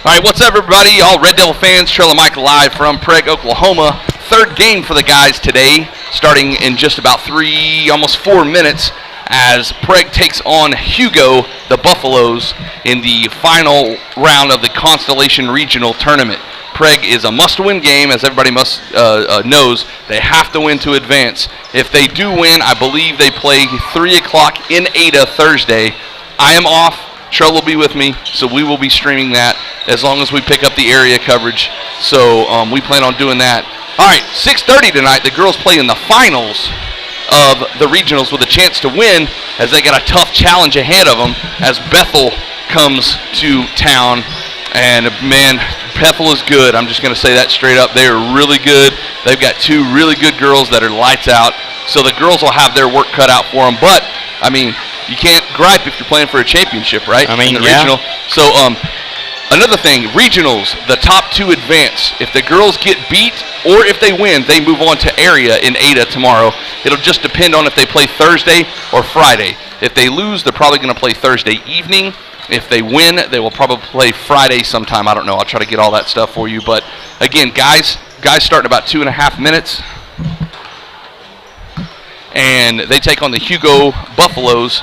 All right, what's up, everybody? All Red Devil fans, Trail and Mike live from Prague, Oklahoma. Third game for the guys today, starting in just about almost 4 minutes, as Prague takes on Hugo, the Buffaloes, in the final round of the Constellation Regional Tournament. Prague is a must-win game, as everybody knows. They have to win to advance. If they do win, I believe they play 3 o'clock in Ada Thursday. I am off. Trell will be with me, so we will be streaming that as long as we pick up the area coverage. So we plan on doing that. All right, 6:30 tonight, the girls play in the finals of the regionals with a chance to win, as they got a tough challenge ahead of them as Bethel comes to town. And, man, Bethel is good. I'm just going to say that straight up. They are really good. They've got 2 really good girls that are lights out. So the girls will have their work cut out for them. But, I mean, you can't gripe if you're playing for a championship, right? I mean, in the yeah. regional. So, another thing, regionals, the top 2 advance. If the girls get beat or if they win, they move on to area in Ada tomorrow. It'll just depend on if they play Thursday or Friday. If they lose, they're probably going to play Thursday evening. If they win, they will probably play Friday sometime. I don't know. I'll try to get all that stuff for you. But, again, guys start in about 2.5 minutes. And they take on the Hugo Buffaloes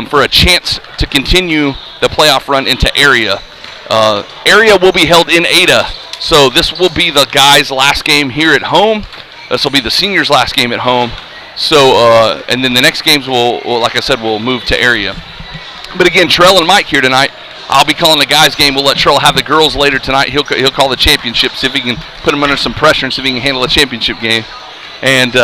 for a chance to continue the playoff run into area. Area will be held in Ada. So this will be the guys' last game here at home. This will be the seniors' last game at home. So, and then the next games will, like I said, will move to area. But again, Trell and Mike here tonight. I'll be calling the guys' game. We'll let Trell have the girls later tonight. He'll call the championship, see if he can put them under some pressure and see if he can handle a championship game. And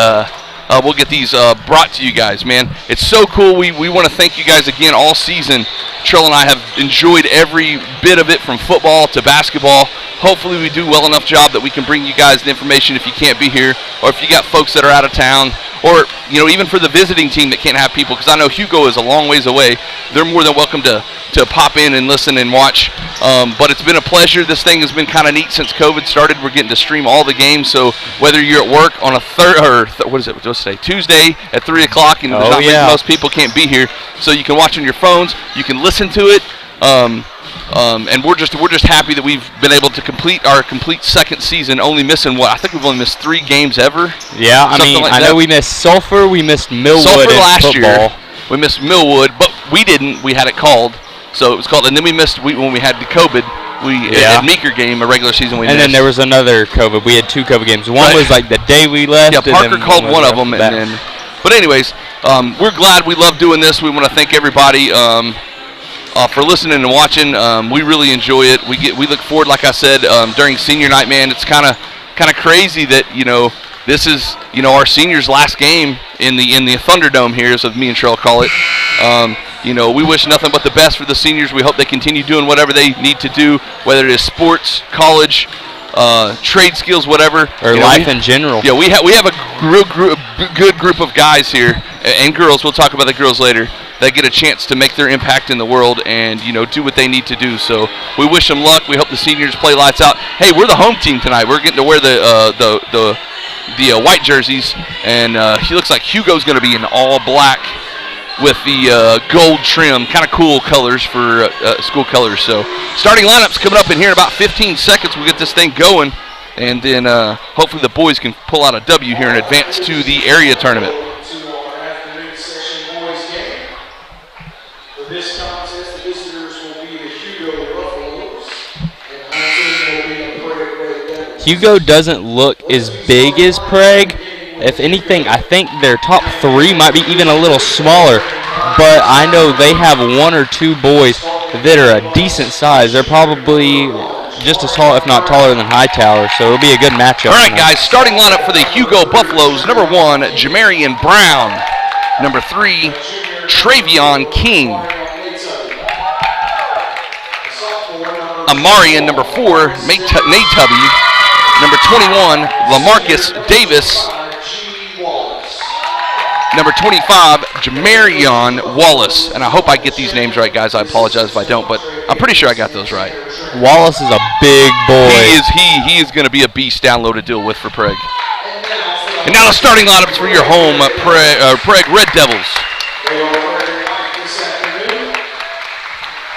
we'll get these brought to you guys, man. It's so cool. We want to thank you guys again all season. Trell and I have enjoyed every bit of it, from football to basketball. Hopefully we do well enough job that we can bring you guys the information if you can't be here, or if you got folks that are out of town, or even for the visiting team that can't have people, because I know Hugo is a long ways away. They're more than welcome to pop in and listen and watch. But it's been a pleasure. This thing has been kind of neat since COVID started. We're getting to stream all the games. So whether you're at work on a Tuesday at 3 o'clock, and most people can't be here, so you can watch on your phones. You can listen to it. And we're just happy that we've been able to complete our second season, only missing I think we've only missed 3 games ever. Yeah, I know we missed Sulphur, we missed Millwood Sulphur last football. year. We missed Millwood, but we didn't. We had it called, so it was called. And then we missed when we had the COVID. At Meeker game, a regular season we missed. And then there was another COVID. We had 2 COVID games. One was like the day we left. Yeah, Parker called one of them, but anyways, we're glad. We love doing this. We want to thank everybody for listening and watching. We really enjoy it. We look forward, like I said, during senior night, man. It's kind of crazy that this is our seniors' last game in the Thunderdome here, as me and Cheryl call it. We wish nothing but the best for the seniors. We hope they continue doing whatever they need to do, whether it is sports, college, trade skills, whatever, or life in general. Yeah, we have a good group of guys here and girls. We'll talk about the girls later. That get a chance to make their impact in the world and do what they need to do. So we wish them luck. We hope the seniors play lights out. Hey, we're the home team tonight. We're getting to wear the white jerseys, and he looks like Hugo's going to be in all black with the gold trim. Kind of cool colors for school colors. So starting lineups coming up in here in about 15 seconds. We'll get this thing going, and then hopefully the boys can pull out a W here in advance to the area tournament. This contest, the visitors will be the Hugo Buffaloes, and home team will be the Prague Red Devils. Hugo doesn't look as big as Prague. If anything, I think their top 3 might be even a little smaller. But I know they have 1 or 2 boys that are a decent size. They're probably just as tall, if not taller, than Hightower. So it'll be a good matchup. All right, guys, starting lineup for the Hugo Buffaloes. Number 1, Jamarian Brown. Number 3, Travion King. Amarian, number 4, Nate Tubby. Number 21, Lamarcus Davis. Number 25, Jamarion Wallace. And I hope I get these names right, guys. I apologize if I don't, but I'm pretty sure I got those right. Wallace is a big boy. He is going to be a beast down low to deal with for Prague. And now the starting lineups for your home Prague Red Devils. This afternoon,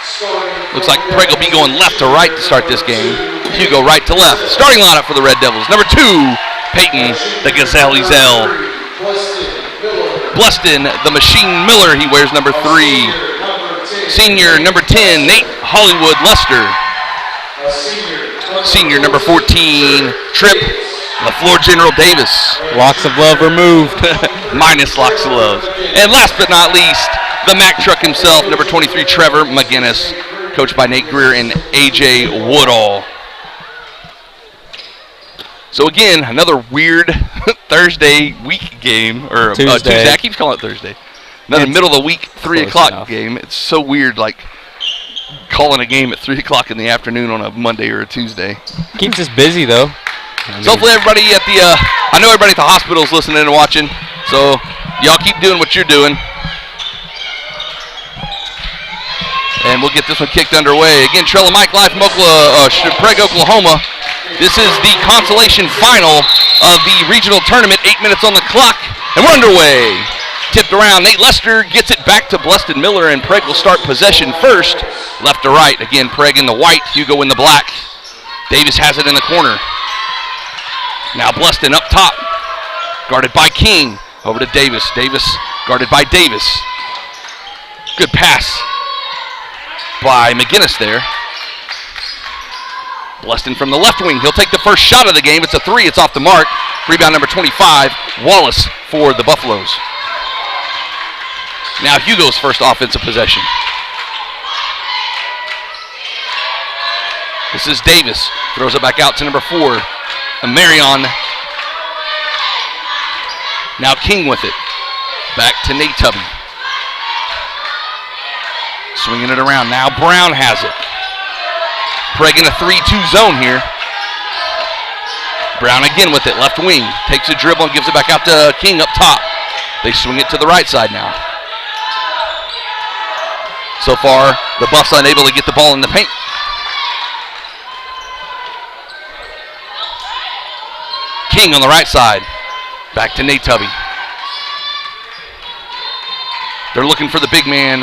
starting Looks like Prague will be going left to right to start this game. Hugo right to left. Starting lineup for the Red Devils. Number 2, Peyton, the Gazelle Ezel. Bluston, the Machine Miller, he wears number 3. Senior, number 10, Nate Hollywood Lester. Senior, number 14, Tripp, LaFleur General Davis. Locks of love removed. Minus locks of love. And last but not least, the Mack truck himself, number 23, Trevor McGinnis, coached by Nate Greer and A.J. Woodall. So again, another weird Thursday week game, or Tuesday. I keep calling it Thursday. Another middle of the week, 3 o'clock game. It's so weird, like calling a game at 3 o'clock in the afternoon on a Monday or a Tuesday. Keeps us busy though. So hopefully everybody at the, I know everybody at the hospital is listening and watching. So y'all keep doing what you're doing. And we'll get this one kicked underway. Again, Trell and Mike live from Prague, Oklahoma. This is the consolation final of the regional tournament. 8 minutes on the clock, and we're underway. Tipped around, Nate Lester gets it back to Bluston Miller, and Prague will start possession first. Left to right, again, Prague in the white, Hugo in the black. Davis has it in the corner. Now Bluston up top, guarded by King. Over to Davis. Davis guarded by Davis. Good pass by McGinnis there. Bluston from the left wing. He'll take the first shot of the game. It's a 3. It's off the mark. Rebound number 25, Wallace for the Buffaloes. Now Hugo's first offensive possession. This is Davis. Throws it back out to number 4, Marion. Now King with it. Back to Nate Tubby. Swinging it around. Now Brown has it. Prague in a 3-2 zone here. Brown again with it. Left wing. Takes a dribble and gives it back out to King up top. They swing it to the right side now. So far, the Buffs unable to get the ball in the paint. King on the right side. Back to Nate Tubby. They're looking for the big man,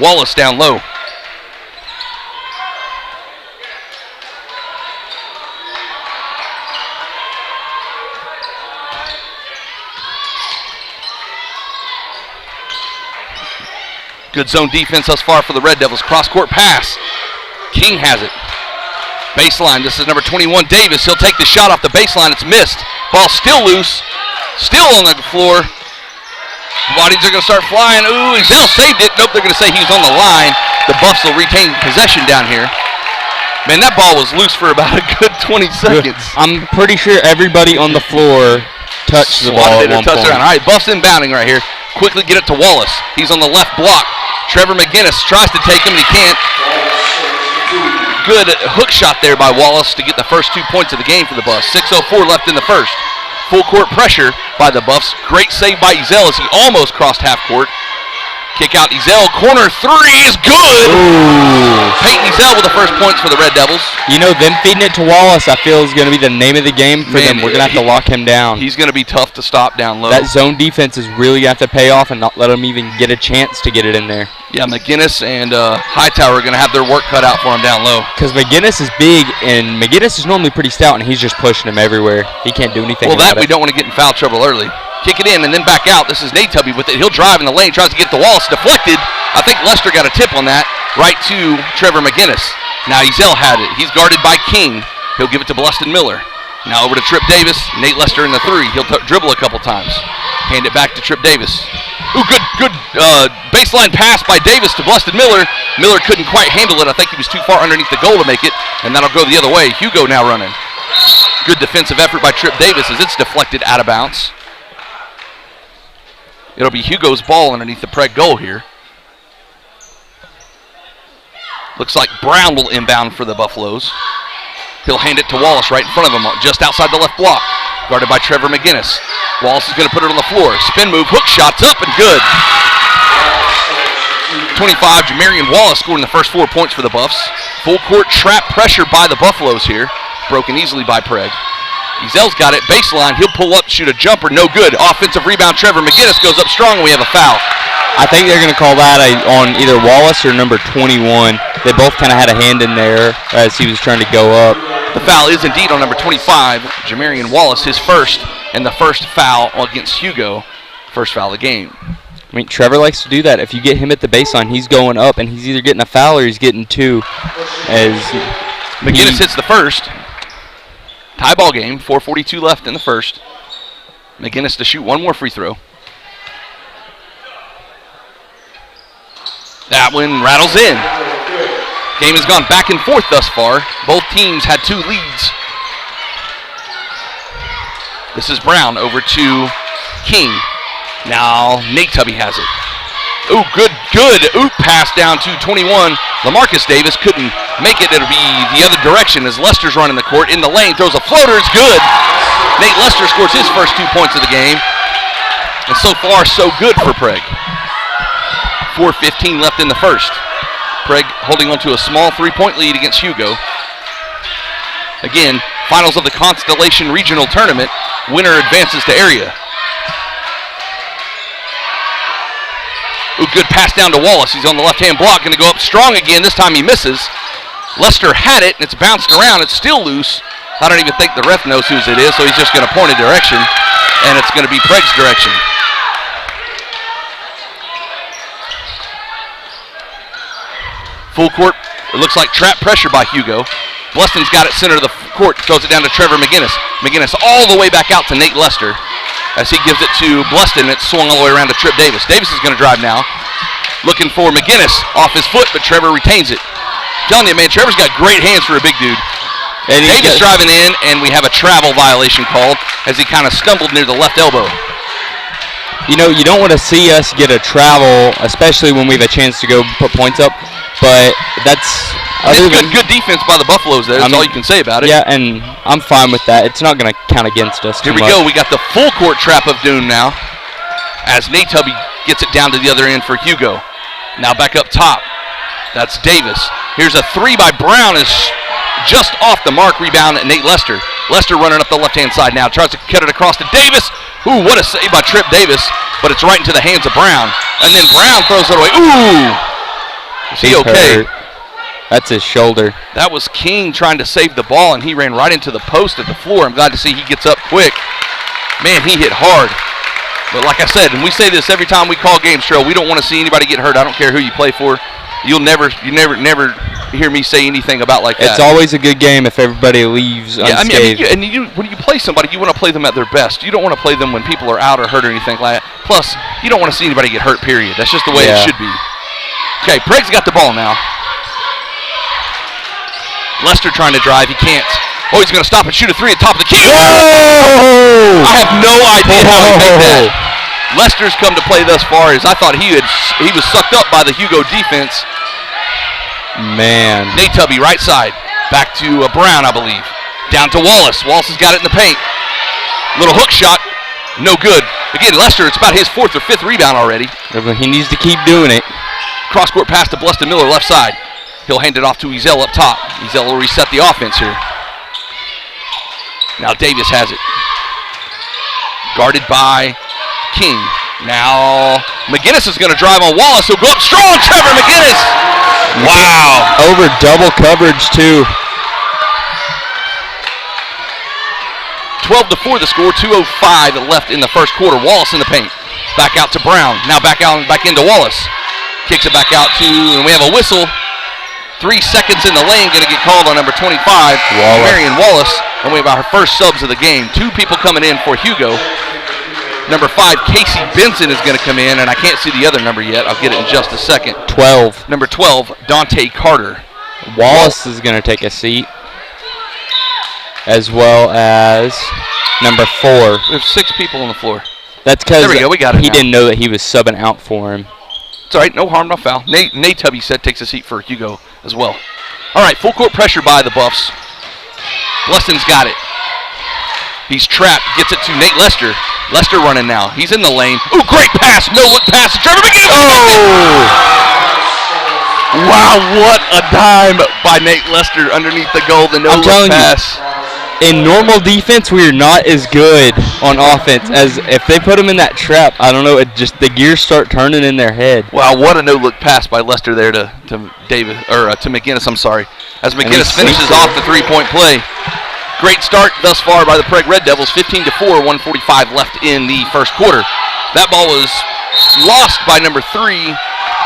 Wallace, down low. Good zone defense thus far for the Red Devils. Cross-court pass. King has it. Baseline. This is number 21, Davis. He'll take the shot off the baseline. It's missed. Ball still loose. Still on the floor. Bodies are going to start flying. Ooh, Ezel saved it. Nope, they're going to say he was on the line. The Buffs will retain possession down here. Man, that ball was loose for about a good 20 seconds. I'm pretty sure everybody on the floor touched the ball at one point. All right, Buffs inbounding right here. Quickly get it to Wallace. He's on the left block. Trevor McGinnis tries to take him, and he can't. Good hook shot there by Wallace to get the first 2 points of the game for the Buffs. 6:04 left in the first. Full court pressure by the Buffs. Great save by Ezel as he almost crossed half court. Kick out Ezel. Corner 3 is good. Ooh. Peyton Ezel with the first points for the Red Devils. You know, them feeding it to Wallace, I feel, is going to be the name of the game for them. We're going to have to lock him down. He's going to be tough to stop down low. That zone defense is really going to have to pay off and not let him even get a chance to get it in there. Yeah, McGinnis and Hightower are going to have their work cut out for him down low. Because McGinnis is big, and McGinnis is normally pretty stout, and he's just pushing him everywhere. He can't do anything about it. We don't want to get in foul trouble early. Kick it in and then back out. This is Nate Tubby with it. He'll drive in the lane, tries to get the Wallace. Deflected. I think Lester got a tip on that. Right to Trevor McGinnis. Now Ezel had it. He's guarded by King. He'll give it to Bluston Miller. Now over to Tripp Davis. Nate Lester in the 3. He'll dribble a couple times. Hand it back to Tripp Davis. Ooh, good baseline pass by Davis to Bluston Miller. Miller couldn't quite handle it. I think he was too far underneath the goal to make it, and that'll go the other way. Hugo now running. Good defensive effort by Tripp Davis as it's deflected out of bounds. It'll be Hugo's ball underneath the Prague goal here. Looks like Brown will inbound for the Buffaloes. He'll hand it to Wallace right in front of him, just outside the left block. Guarded by Trevor McGinnis. Wallace is going to put it on the floor. Spin move, hook shots up and good. 25, Jamarian Wallace scoring the first 4 points for the Buffs. Full court trap pressure by the Buffaloes here. Broken easily by Prague. Ezel's got it, baseline, he'll pull up, shoot a jumper, no good. Offensive rebound, Trevor McGinnis goes up strong, and we have a foul. I think they're going to call that on either Wallace or number 21. They both kind of had a hand in there as he was trying to go up. The foul is indeed on number 25, Jamarian Wallace, his first, and the first foul against Hugo. First foul of the game. I mean, Trevor likes to do that. If you get him at the baseline, he's going up, and he's either getting a foul or he's getting two. As McGinnis hits the first. Tie ball game, 4:42 left in the first. McGinnis to shoot one more free throw. That one rattles in. Game has gone back and forth thus far. Both teams had two leads. This is Brown over to King. Now Nate Tubby has it. Ooh, good oop pass down to 21. LaMarcus Davis couldn't make it. It'll be the other direction as Lester's running the court in the lane. Throws a floater. It's good. Nate Lester scores his first 2 points of the game. And so far, so good for Prague. 4:15 left in the first. Prague holding on to a small 3-point lead against Hugo. Again, finals of the Constellation Regional Tournament. Winner advances to area. Ooh, good pass down to Wallace. He's on the left-hand block, going to go up strong again. This time he misses. Lester had it, and it's bounced around. It's still loose. I don't even think the ref knows whose it is, so he's just going to point a direction, and it's going to be Prague's direction. Full court. It looks like trap pressure by Hugo. Bluston's got it center of the court. Throws it down to Trevor McGinnis. McGinnis all the way back out to Nate Lester. As he gives it to Bluston, it's swung all the way around to Trip Davis. Davis is going to drive now. Looking for McGinnis off his foot, but Trevor retains it. Telling you, man, Trevor's got great hands for a big dude. And Davis driving in, and we have a travel violation called as he kind of stumbled near the left elbow. You know, you don't want to see us get a travel, especially when we have a chance to go put points up, but that's... Good defense by the Buffaloes there. That's all you can say about it. Yeah, and I'm fine with that. It's not going to count against us Here we go. We got the full court trap of doom now as Nate Tubby gets it down to the other end for Hugo. Now back up top. That's Davis. Here's a three by Brown. Is just off the mark. Rebound at Nate Lester. Lester running up the left-hand side now. Tries to cut it across to Davis. Ooh, what a save by Trip Davis. But it's right into the hands of Brown. And then Brown throws it away. Ooh! Is he okay? Hurt. That's his shoulder. That was King trying to save the ball, and he ran right into the post at the floor. I'm glad to see he gets up quick. Man, he hit hard. But like I said, and we say this every time we call games, Trail, we don't want to see anybody get hurt. I don't care who you play for. You never hear me say anything about like that. It's always a good game if everybody leaves unscathed. When you play somebody, you want to play them at their best. You don't want to play them when people are out or hurt or anything like that. Plus, you don't want to see anybody get hurt, period. That's just the way it should be. Okay, Prague's got the ball now. Lester trying to drive. He can't. Oh, he's going to stop and shoot a three at top of the key. Whoa! I have no idea how he made that. Lester's come to play thus far as I thought he was sucked up by the Hugo defense. Man. Nate Tubby, right side. Back to Brown, I believe. Down to Wallace. Wallace has got it in the paint. Little hook shot. No good. Again, Lester, it's about his 4th or 5th rebound already. He needs to keep doing it. Cross-court pass to Bluston Miller, left side. He'll hand it off to Ezel up top. Ezel will reset the offense here. Now Davis has it. Guarded by King. Now McGinnis is going to drive on Wallace. He'll go up strong. Trevor McGinnis. Wow. Over double coverage, too. 12-4 the score. 2:05 left in the first quarter. Wallace in the paint. Back out to Brown. Now back into Wallace. Kicks it back out to, and we have a whistle. 3 seconds in the lane, going to get called on number 25, Marion Wallace. And we have our first subs of the game. 2 people coming in for Hugo. Number 5, Casey Benson is going to come in, and I can't see the other number yet. I'll get it in just a second. 12. Number 12, Dante Carter. Wallace is going to take a seat, as well as number 4. There's 6 people on the floor. That's because he now. didn't know that he was subbing out for him. It's all right, no harm, no foul. Nate Tubby takes a seat for Hugo as well. All right, full court pressure by the Buffs. Bluston's got it. He's trapped, gets it to Nate Lester. Lester running now. He's in the lane. Ooh, great pass, no-look pass to Trevor McGinnis. Oh! Wow, what a dime by Nate Lester underneath the goal, the no-look pass. in normal defense, we're not as good on offense as if they put them in that trap. I don't know. It just the gears start turning in their head. Wow, what a no-look pass by Lester there to David or to McGinnis. I'm sorry, as McGinnis finishes off the three-point play. Great start thus far by the Prague Red Devils. 15-4, 1:45 left in the first quarter. That ball was lost by number 3.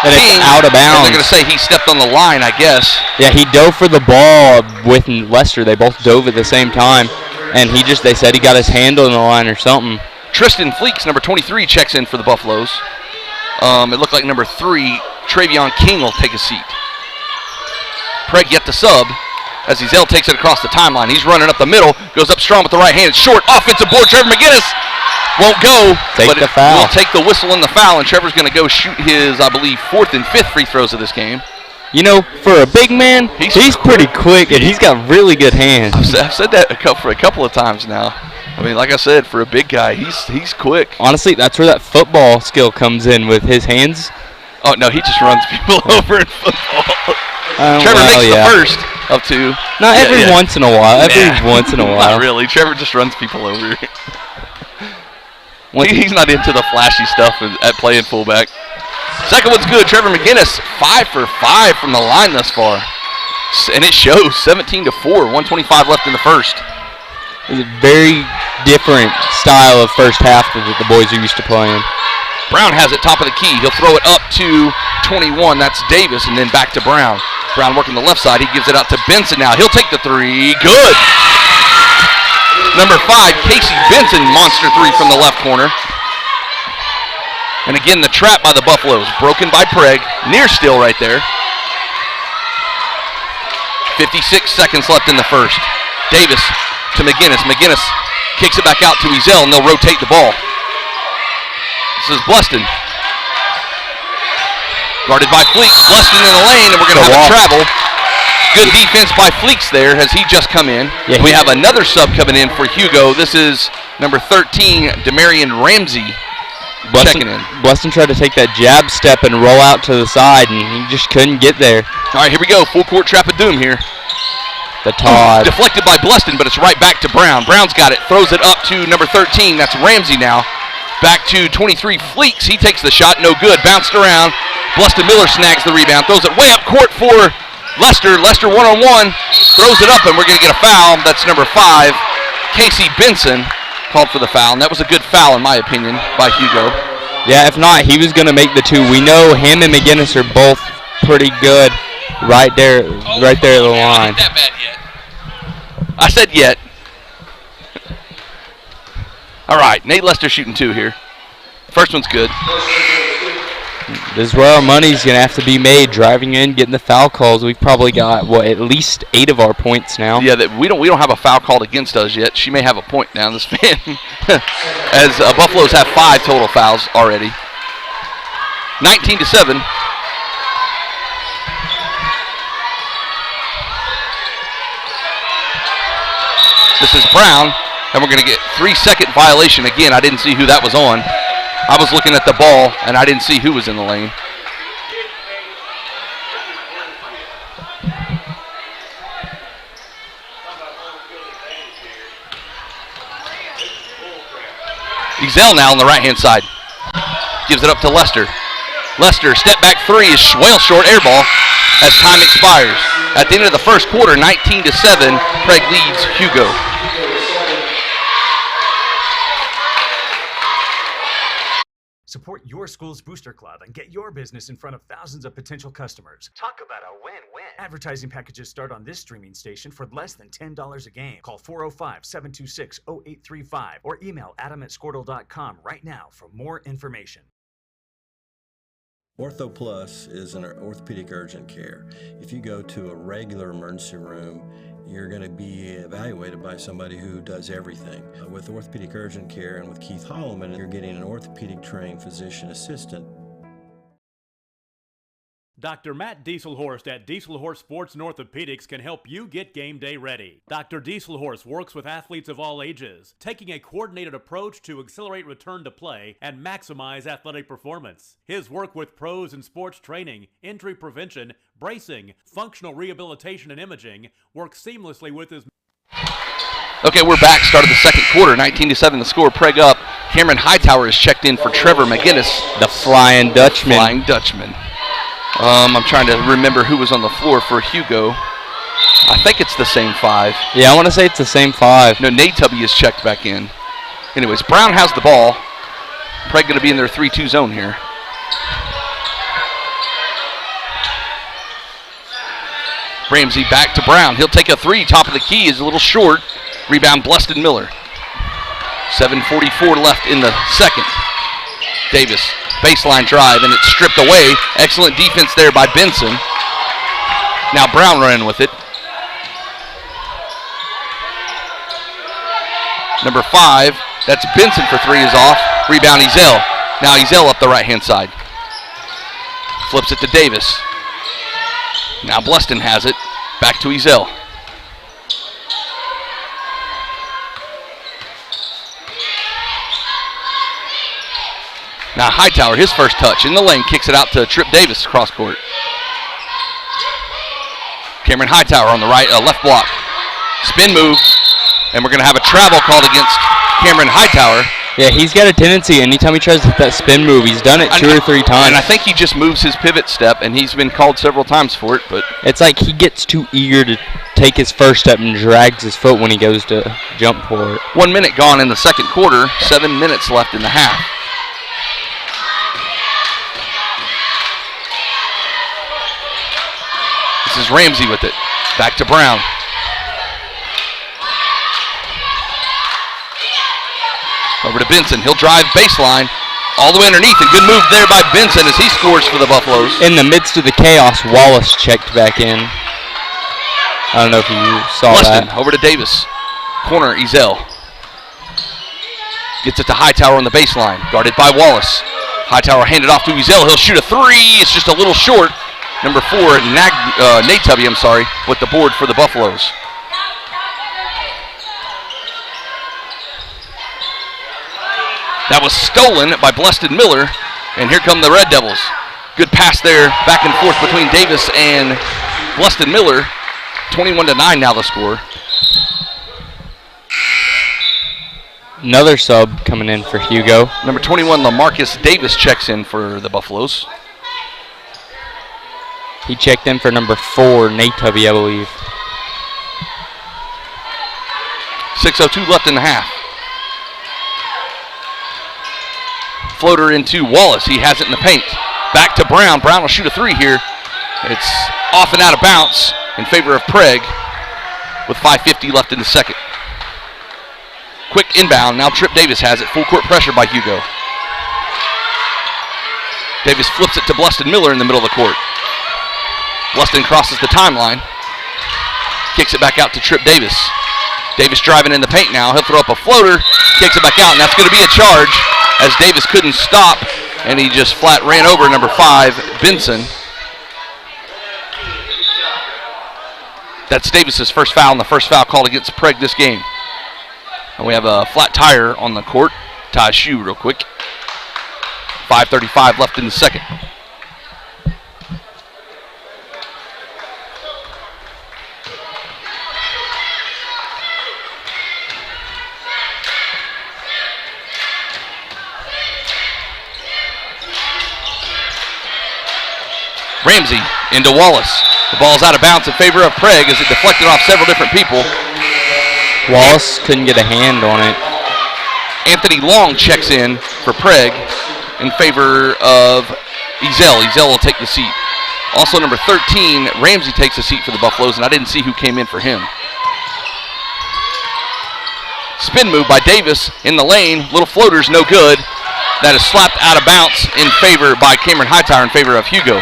And it's out of bounds. And they're going to say he stepped on the line, I guess. Yeah, he dove for the ball with Lester. They both dove at the same time. And they said he got his hand on the line or something. Tristan Fleeks, number 23, checks in for the Buffaloes. It looked like number 3, Travion King, will take a seat. Prague yet to sub as Ezell takes it across the timeline. He's running up the middle, goes up strong with the right hand. It's short, offensive board. Trevor McGinnis won't go, but the foul. We'll take the whistle and the foul, and Trevor's going to go shoot his, I believe, 4th and 5th free throws of this game. You know, for a big man, he's pretty quick, and he's got really good hands. I've said that for a couple of times now. I mean, like I said, for a big guy, he's quick. Honestly, that's where that football skill comes in with his hands. Oh, no, he just runs people over in football. Trevor makes the first of 2. Not every once in a while. Once in a while. Not really. Trevor just runs people over. He's not into the flashy stuff at playing fullback. Second one's good. Trevor McGinnis, 5 for 5 from the line thus far. And it shows, 17-4, 1:25 left in the first. It's a very different style of first half that the boys are used to playing. Brown has it top of the key. He'll throw it up to 21. That's Davis, and then back to Brown. Brown working the left side. He gives it out to Benson now. He'll take the 3. Good. Number 5, Casey Benson, monster 3 from the left corner. And again, the trap by the Buffaloes, broken by Prague. Near steal right there. 56 seconds left in the first. Davis to McGinnis. McGinnis kicks it back out to Ezell, and they'll rotate the ball. This is Bluston. Guarded by Fleeks. Bluston in the lane, and we're going to have a travel. Good defense by Fleeks there as he just come in. Yeah, we have another sub coming in for Hugo. This is number 13, Demarion Ramsey, checking in. Bluston tried to take that jab step and roll out to the side, and he just couldn't get there. All right, here we go. Full court trap of doom here. The Todd. Deflected by Bluston, but it's right back to Brown. Brown's got it. Throws it up to number 13. That's Ramsey now. Back to 23, Fleeks. He takes the shot. No good. Bounced around. Bluston Miller snags the rebound. Throws it way up court for Lester. Lester one-on-one. Throws it up, and we're going to get a foul. That's number 5, Casey Benson, called for the foul. And that was a good foul, in my opinion, by Hugo. Yeah, if not, he was going to make the 2. We know him and McGinnis are both pretty good right there at the line. Not that bad yet. I said yet. All right, Nate Lester shooting 2 here. First one's good. This is where our money's going to have to be made, driving in, getting the foul calls. We've probably got, at least 8 of our points now. Yeah, we don't have a foul called against us yet. She may have a point now, this fan. As Buffaloes have 5 total fouls already. 19-7. This is Brown, and we're going to get 3-second violation again. I didn't see who that was on. I was looking at the ball, and I didn't see who was in the lane. Ezell now on the right-hand side. Gives it up to Lester. Lester, step back 3 is well short, air ball as time expires. At the end of the first quarter, 19-7, Prague leads Hugo. Support your school's booster club and get your business in front of thousands of potential customers. Talk about a win-win. Advertising packages start on this streaming station for less than $10 a game. Call 405-726-0835 or email adam@squirtle.com right now for more information. Ortho Plus is an orthopedic urgent care. If you go to a regular emergency room, you're going to be evaluated by somebody who does everything. With orthopedic urgent care and with Keith Holloman, you're getting an orthopedic trained physician assistant. Dr. Matt Dieselhorst at Dieselhorst Sports and Orthopedics can help you get game day ready. Dr. Dieselhorst works with athletes of all ages, taking a coordinated approach to accelerate return to play and maximize athletic performance. His work with pros in sports training, injury prevention, bracing, functional rehabilitation, and imaging works seamlessly with his... Okay, we're back. Start of the second quarter. 19-7 the score. Prague up. Cameron Hightower is checked in for Trevor McGinnis. The Flying Dutchman. Flying Dutchman. I'm trying to remember who was on the floor for Hugo. I think it's the same 5. Yeah, I want to say it's the same 5. No, Nate Tubby is checked back in. Anyways, Brown has the ball. Prague going to be in their 3-2 zone here. Ramsey back to Brown. He'll take a 3. Top of the key is a little short. Rebound, Bleston Miller. 7:44 left in the second. Davis, baseline drive, and it's stripped away. Excellent defense there by Benson. Now Brown running with it. Number 5, that's Benson for 3 is off. Rebound, Ezel. Now Ezel up the right-hand side. Flips it to Davis. Now Bleston has it. Back to Ezel. Now Hightower, his first touch in the lane, kicks it out to Trip Davis cross court. Cameron Hightower on the left block. Spin move, and we're going to have a travel called against Cameron Hightower. Yeah, he's got a tendency, anytime he tries to hit that spin move, he's done it 2 or 3 times. And I think he just moves his pivot step, and he's been called several times for it. But it's like he gets too eager to take his first step and drags his foot when he goes to jump for it. 1 minute gone in the second quarter, 7 minutes left in the half. This is Ramsey with it. Back to Brown. Over to Benson. He'll drive baseline all the way underneath. A good move there by Benson as he scores for the Buffaloes. In the midst of the chaos, Wallace checked back in. I don't know if you saw Bleston, that. over to Davis. Corner, Ezel. Gets it to Hightower on the baseline. Guarded by Wallace. Hightower handed off to Ezel. He'll shoot a 3. It's just a little short. Number 4, Nate Tubby, with the board for the Buffaloes. That was stolen by Bleston Miller, and here come the Red Devils. Good pass there, back and forth between Davis and Bleston Miller. 21-9 now the score. Another sub coming in for Hugo. Number 21, LaMarcus Davis checks in for the Buffaloes. He checked in for number 4, Nate Tubby, I believe. 6:02 left in the half. Floater into Wallace. He has it in the paint. Back to Brown. Brown will shoot a 3 here. It's off and out of bounds in favor of Prague with 5:50 left in the second. Quick inbound. Now Trip Davis has it. Full court pressure by Hugo. Davis flips it to Bleston Miller in the middle of the court. Bleston crosses the timeline. Kicks it back out to Trip Davis. Davis driving in the paint now. He'll throw up a floater. Kicks it back out, and that's going to be a charge as Davis couldn't stop, and he just flat ran over number 5, Benson. That's Davis's first foul, and the first foul called against Prague this game. And we have a flat tire on the court. Tie a shoe real quick. 5:35 left in the second. Ramsey into Wallace. The ball's out of bounds in favor of Prague as it deflected off several different people. Wallace couldn't get a hand on it. Anthony Long checks in for Prague in favor of Ezel. Ezel will take the seat. Also number 13, Ramsey takes a seat for the Buffaloes, and I didn't see who came in for him. Spin move by Davis in the lane. Little floater's no good. That is slapped out of bounds in favor by Cameron Hightower in favor of Hugo.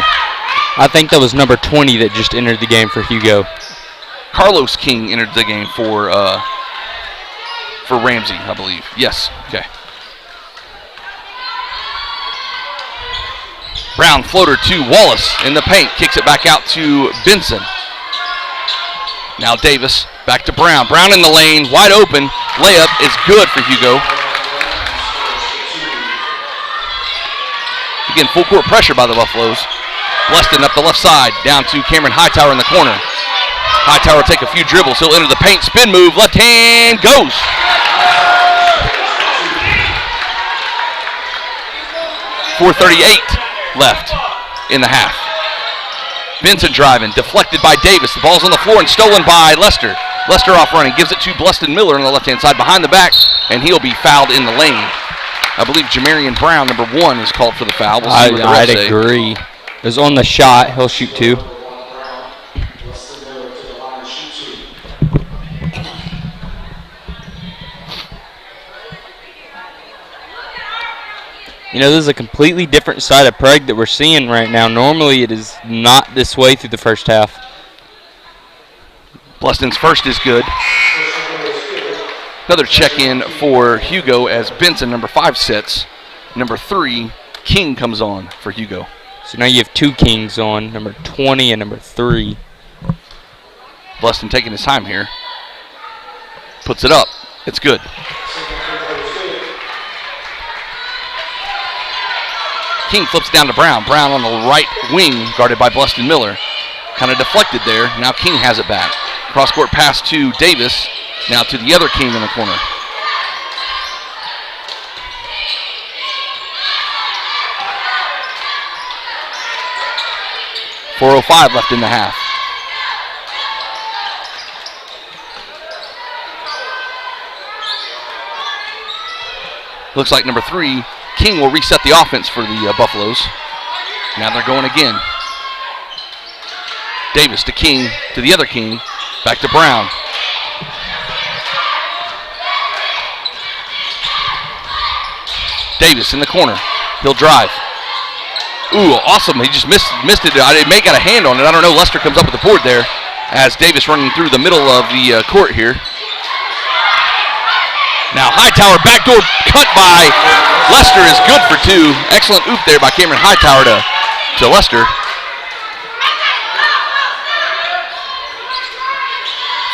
I think that was number 20 that just entered the game for Hugo. Carlos King entered the game for Ramsey, I believe. Yes, okay. Brown floater to Wallace in the paint. Kicks it back out to Benson. Now Davis back to Brown. Brown in the lane, wide open. Layup is good for Hugo. Again, full court pressure by the Buffaloes. Bleston up the left side, down to Cameron Hightower in the corner. Hightower will take a few dribbles. He'll enter the paint, spin move, left hand, goes. .438 left in the half. Benson driving, deflected by Davis. The ball's on the floor and stolen by Lester. Lester off running, gives it to Bleston Miller on the left-hand side behind the back, and he'll be fouled in the lane. I believe Jamarian Brown, number 1, is called for the foul. We'll see what the refs say. I'd agree. It was on the shot. He'll shoot 2. You know, this is a completely different side of Prague that we're seeing right now. Normally it is not this way through the first half. Bleston's first is good. Another check-in for Hugo as Benson, number 5, sits. Number 3, King comes on for Hugo. So now you have 2 Kings on, number 20 and number 3. Bleston taking his time here. Puts it up. It's good. King flips down to Brown. Brown on the right wing, guarded by Bleston Miller. Kind of deflected there. Now King has it back. Cross-court pass to Davis. Now to the other King in the corner. .405 left in the half. Looks like number 3, King, will reset the offense for the Buffaloes. Now they're going again. Davis to King, to the other King, back to Brown. Davis in the corner. He'll drive. Ooh, awesome. He just missed it. It may got a hand on it. I don't know. Lester comes up with the board there as Davis running through the middle of the court here. Now Hightower, backdoor cut by Lester is good for 2. Excellent oop there by Cameron Hightower to Lester.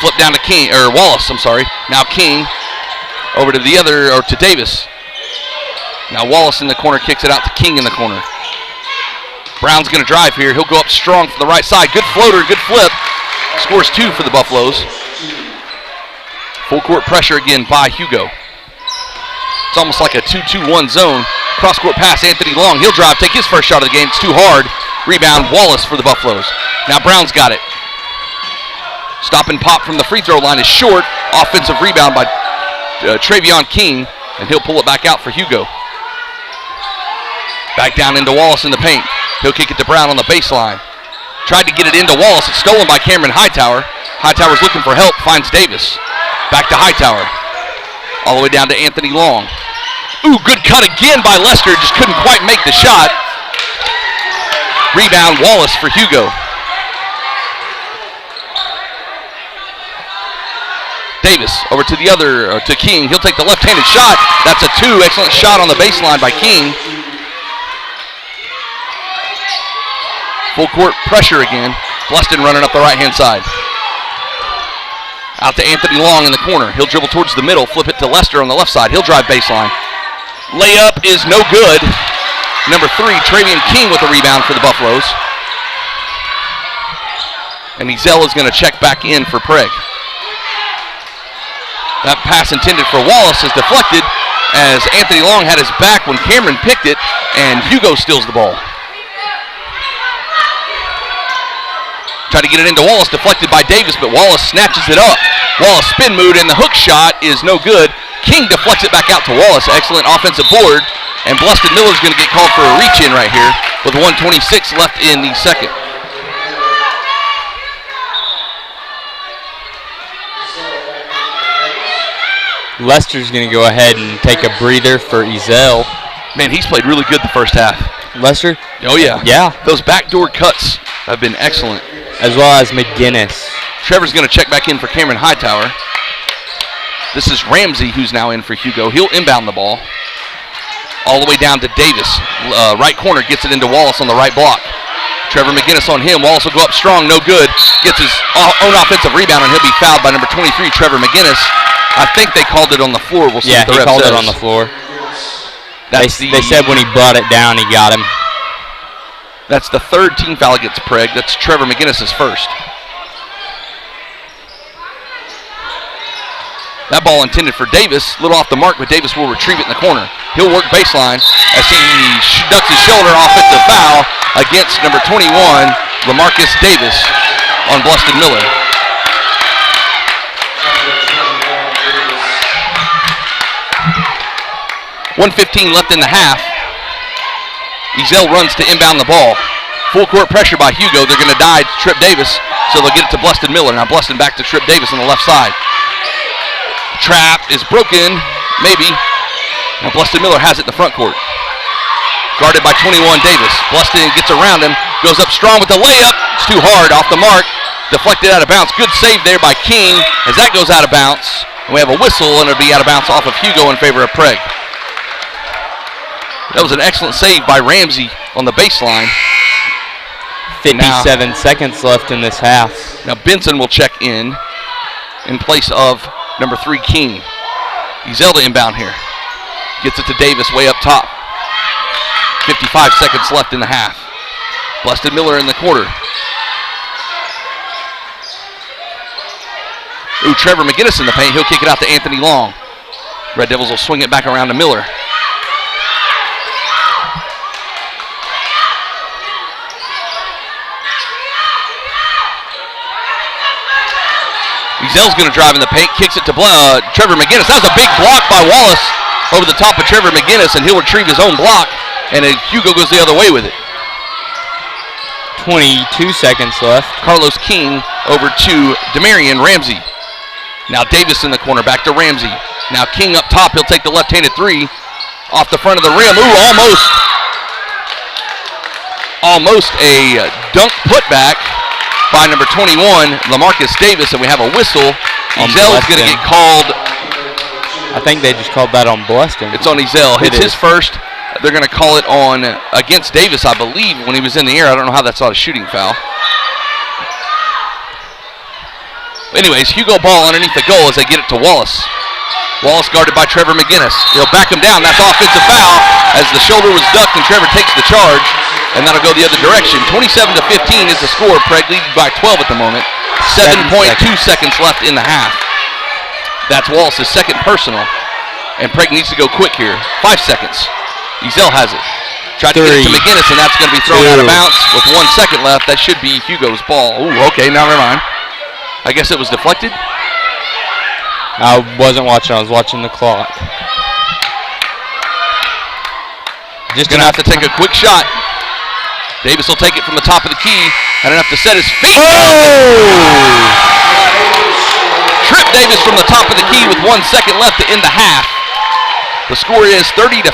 Flip down to King, or Wallace, I'm sorry. Now King over to the other, or to Davis. Now Wallace in the corner kicks it out to King in the corner. Brown's going to drive here. He'll go up strong from the right side. Good floater, good flip. Scores 2 for the Buffaloes. Full court pressure again by Hugo. It's almost like a 2-2-1 zone. Cross-court pass, Anthony Long. He'll drive, take his first shot of the game. It's too hard. Rebound, Wallace for the Buffaloes. Now Brown's got it. Stop and pop from the free throw line is short. Offensive rebound by Travion King, and he'll pull it back out for Hugo. Back down into Wallace in the paint. He'll kick it to Brown on the baseline. Tried to get it into Wallace. It's stolen by Cameron Hightower. Hightower's looking for help, finds Davis. Back to Hightower. All the way down to Anthony Long. Ooh, good cut again by Lester. Just couldn't quite make the shot. Rebound, Wallace for Hugo. Davis over to the other, to King. He'll take the left-handed shot. That's a 2. Excellent shot on the baseline by King. Full court pressure again. Bleston running up the right-hand side. Out to Anthony Long in the corner. He'll dribble towards the middle, flip it to Lester on the left side. He'll drive baseline. Layup is no good. Number 3, Travion King with the rebound for the Buffaloes. And Ezell is going to check back in for Prague. That pass intended for Wallace is deflected as Anthony Long had his back when Cameron picked it, and Hugo steals the ball. Tried to get it into Wallace, deflected by Davis, but Wallace snatches it up. Wallace spin move, and the hook shot is no good. King deflects it back out to Wallace. Excellent offensive board, and Bleston Miller's going to get called for a reach-in right here with 1:26 left in the second. Lester's going to go ahead and take a breather for Ezell. Man, he's played really good the first half. Lester? Oh, yeah. Yeah. Those backdoor cuts have been excellent. As well as McGinnis. Trevor's going to check back in for Cameron Hightower. This is Ramsey who's now in for Hugo. He'll inbound the ball. All the way down to Davis. Right corner gets it into Wallace on the right block. Trevor McGinnis on him. Wallace will go up strong, no good. Gets his own offensive rebound, and he'll be fouled by number 23, Trevor McGinnis. I think they called it on the floor. We'll see what the ref says. Yeah, he called it on the floor. They said when he brought it down, he got him. That's the 3rd team foul against Prague. That's Trevor McGinnis' first. That ball intended for Davis, a little off the mark, but Davis will retrieve it in the corner. He'll work baseline as he ducks his shoulder, offensive foul against number 21, LaMarcus Davis on Bluston Miller. 1:15 left in the half. Ezell runs to inbound the ball. Full court pressure by Hugo. They're going to die to Trip Davis, so they'll get it to Bluston Miller. Now Bluston back to Trip Davis on the left side. Trap is broken, maybe. Now Bluston Miller has it in the front court. Guarded by 21 Davis. Bluston gets around him, goes up strong with the layup. It's too hard, off the mark. Deflected out of bounds. Good save there by King as that goes out of bounds. And we have a whistle, and it'll be out of bounds off of Hugo in favor of Prague. That was an excellent save by Ramsey on the baseline. 57 seconds left in this half. Now Benson will check in place of number 3 King. Ezell to inbound here. Gets it to Davis way up top. 55 seconds left in the half. Bluston Miller in the quarter. Ooh, Trevor McGinnis in the paint. He'll kick it out to Anthony Long. Red Devils will swing it back around to Miller. Ezell's going to drive in the paint, kicks it to Trevor McGinnis. That was a big block by Wallace over the top of Trevor McGinnis, and he'll retrieve his own block, and then Hugo goes the other way with it. 22 seconds left. Carlos King over to Demarion Ramsey. Now Davis in the corner, back to Ramsey. Now King up top, he'll take the left-handed three off the front of the rim. Ooh, almost a dunk putback by number 21, LaMarcus Davis, and we have a whistle. Ezell's going to get called. I think they just called that on Bluston. It's on Ezell. It's his first. They're going to call it on against Davis, I believe, when he was in the air. I don't know how that's not a shooting foul. Anyways, Hugo ball underneath the goal as they get it to Wallace. Wallace guarded by Trevor McGinnis. He'll back him down. That's offensive foul as the shoulder was ducked and Trevor takes the charge. And that'll go the other direction. 27-15 is the score. Prague leading by 12 at the moment. 7.2 seconds left in the half. That's Wallace's second personal. And Prague needs to go quick here. 5 seconds. Ezell has it. Tried to get it to McGinnis, and that's going to be thrown out of bounds with 1 second left. That should be Hugo's ball. Ooh, okay, now never mind. I guess it was deflected. I wasn't watching. I was watching the clock. Just going to have to take a quick shot. Davis will take it from the top of the key. Had enough to set his feet. Oh! Trip Davis from the top of the key with 1 second left to end the half. The score is 30-15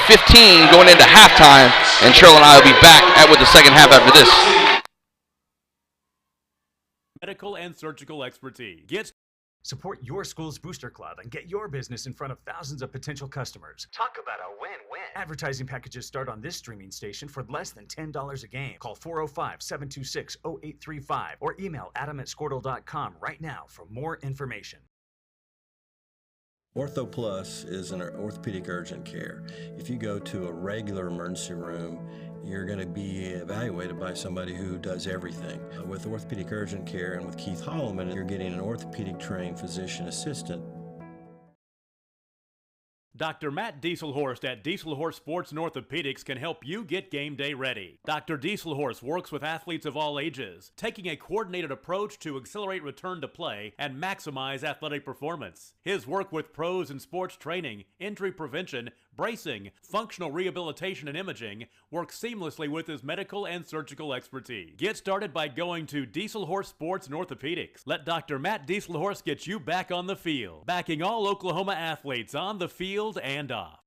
going into halftime, and Cheryl and I will be back with the second half after this. Medical and surgical expertise. Support your school's booster club and get your business in front of thousands of potential customers. Talk about a win-win. Advertising packages start on this streaming station for less than $10 a game. Call 405-726-0835 or email adam@squirtle.com right now for more information. Ortho Plus is an orthopedic urgent care. If you go to a regular emergency room, you're going to be evaluated by somebody who does everything. With orthopedic urgent care and with Keith Holloman, you're getting an orthopedic trained physician assistant. Dr. Matt Dieselhorst at Dieselhorst Sports and Orthopedics can help you get game day ready. Dr. Dieselhorst works with athletes of all ages, taking a coordinated approach to accelerate return to play and maximize athletic performance. His work with pros in sports training, injury prevention, bracing, functional rehabilitation, and imaging works seamlessly with his medical and surgical expertise. Get started by going to Dieselhorst Sports and Orthopedics. Let Dr. Matt Dieselhorst get you back on the field, backing all Oklahoma athletes on the field and off.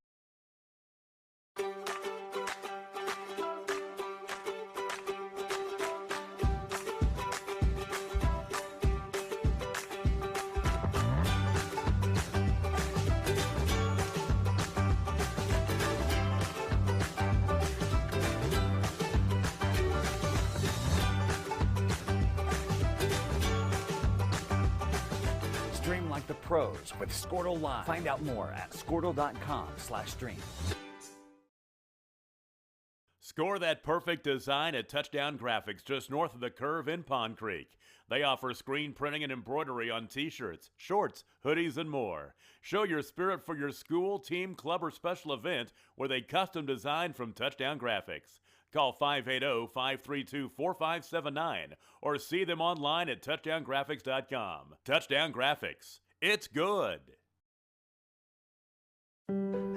Stream like the pros with Squirtle Live. Find out more at squirtle.com/stream. Score that perfect design at Touchdown Graphics just north of the curve in Pond Creek. They offer screen printing and embroidery on t-shirts, shorts, hoodies, and more. Show your spirit for your school, team, club, or special event with a custom design from Touchdown Graphics. Call 580-532-4579 or see them online at touchdowngraphics.com. Touchdown Graphics. It's good.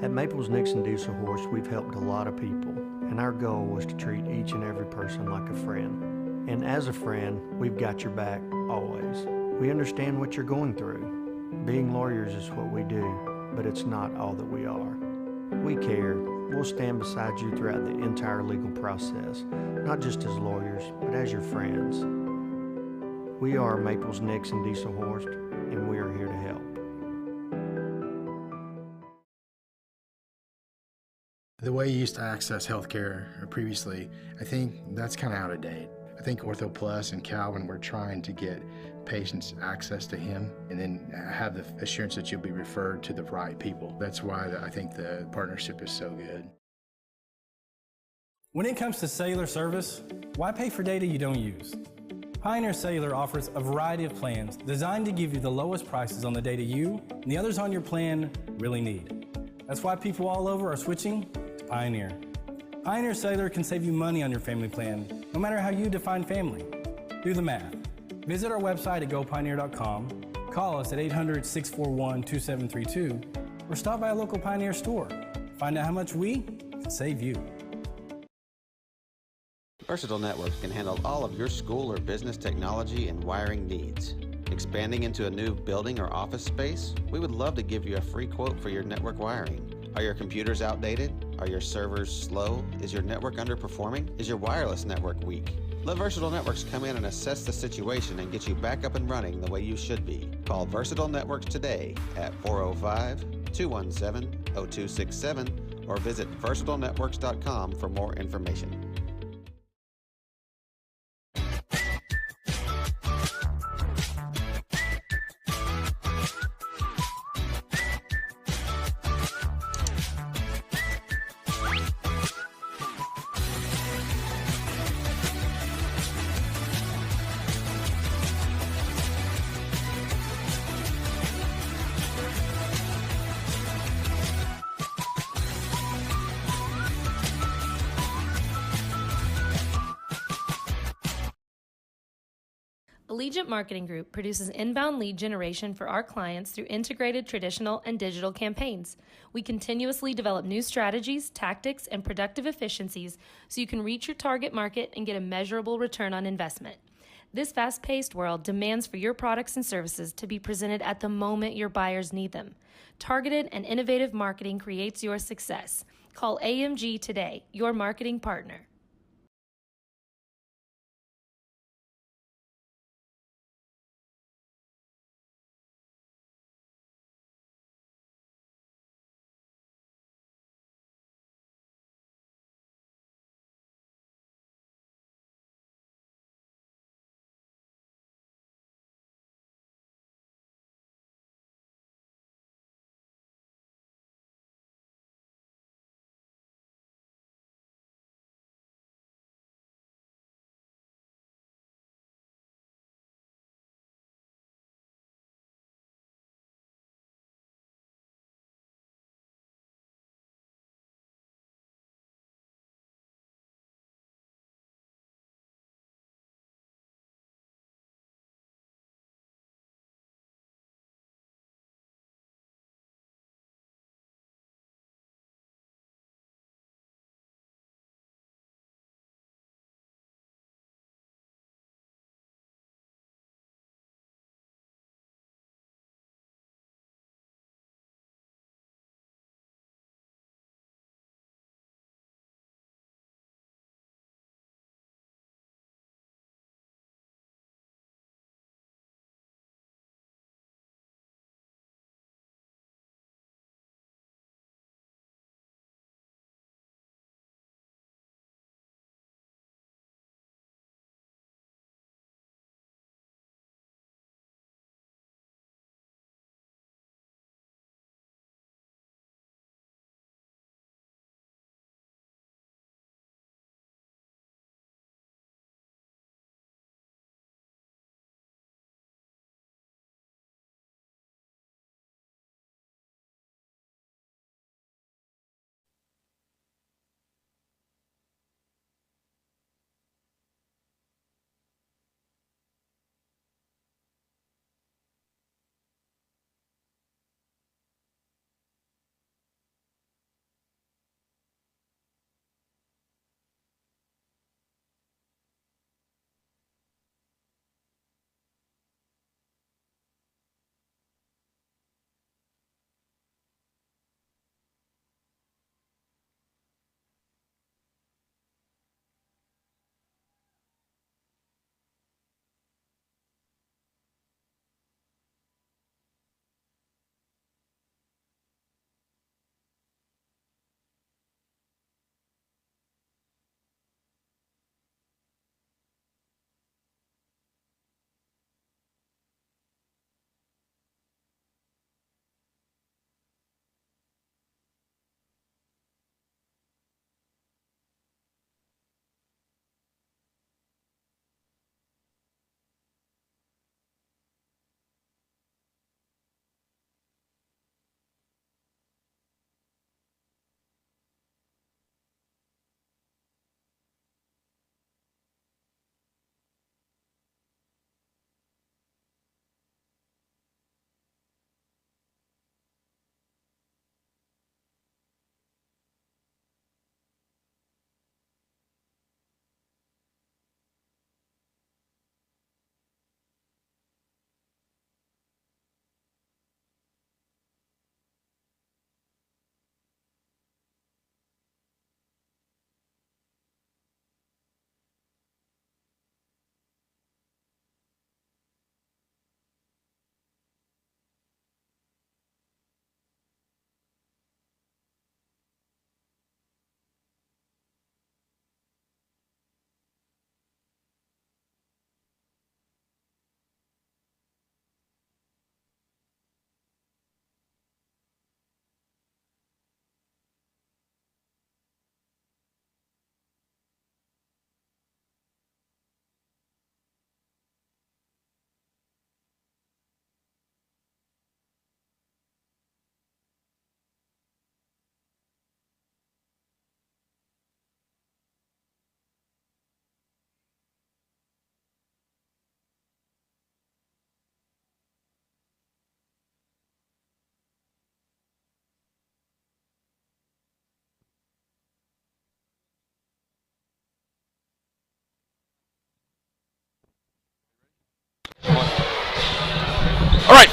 At Maples Nixon Diesel Horse, we've helped a lot of people, and our goal was to treat each and every person like a friend. And as a friend, we've got your back always. We understand what you're going through. Being lawyers is what we do, but it's not all that we are. We care. We'll stand beside you throughout the entire legal process, not just as lawyers, but as your friends. We are Maples Nixon Diesel Horse, and we are here to help. The way you used to access healthcare previously, I think that's kind of out of date. I think Ortho Plus and Calvin were trying to get patients access to him and then have the assurance that you'll be referred to the right people. That's why I think the partnership is so good. When it comes to cellular service, why pay for data you don't use? Pioneer Cellular offers a variety of plans designed to give you the lowest prices on the data you and the others on your plan really need. That's why people all over are switching to Pioneer. Pioneer Cellular can save you money on your family plan, no matter how you define family. Do the math. Visit our website at gopioneer.com, call us at 800-641-2732, or stop by a local Pioneer store. Find out how much we can save you. Versatile Networks can handle all of your school or business technology and wiring needs. Expanding into a new building or office space? We would love to give you a free quote for your network wiring. Are your computers outdated? Are your servers slow? Is your network underperforming? Is your wireless network weak? Let Versatile Networks come in and assess the situation and get you back up and running the way you should be. Call Versatile Networks today at 405-217-0267 or visit versatilenetworks.com for more information. Allegiant Marketing Group produces inbound lead generation for our clients through integrated traditional and digital campaigns. We continuously develop new strategies, tactics, and productive efficiencies so you can reach your target market and get a measurable return on investment. This fast-paced world demands for your products and services to be presented at the moment your buyers need them. Targeted and innovative marketing creates your success. Call AMG today, your marketing partner.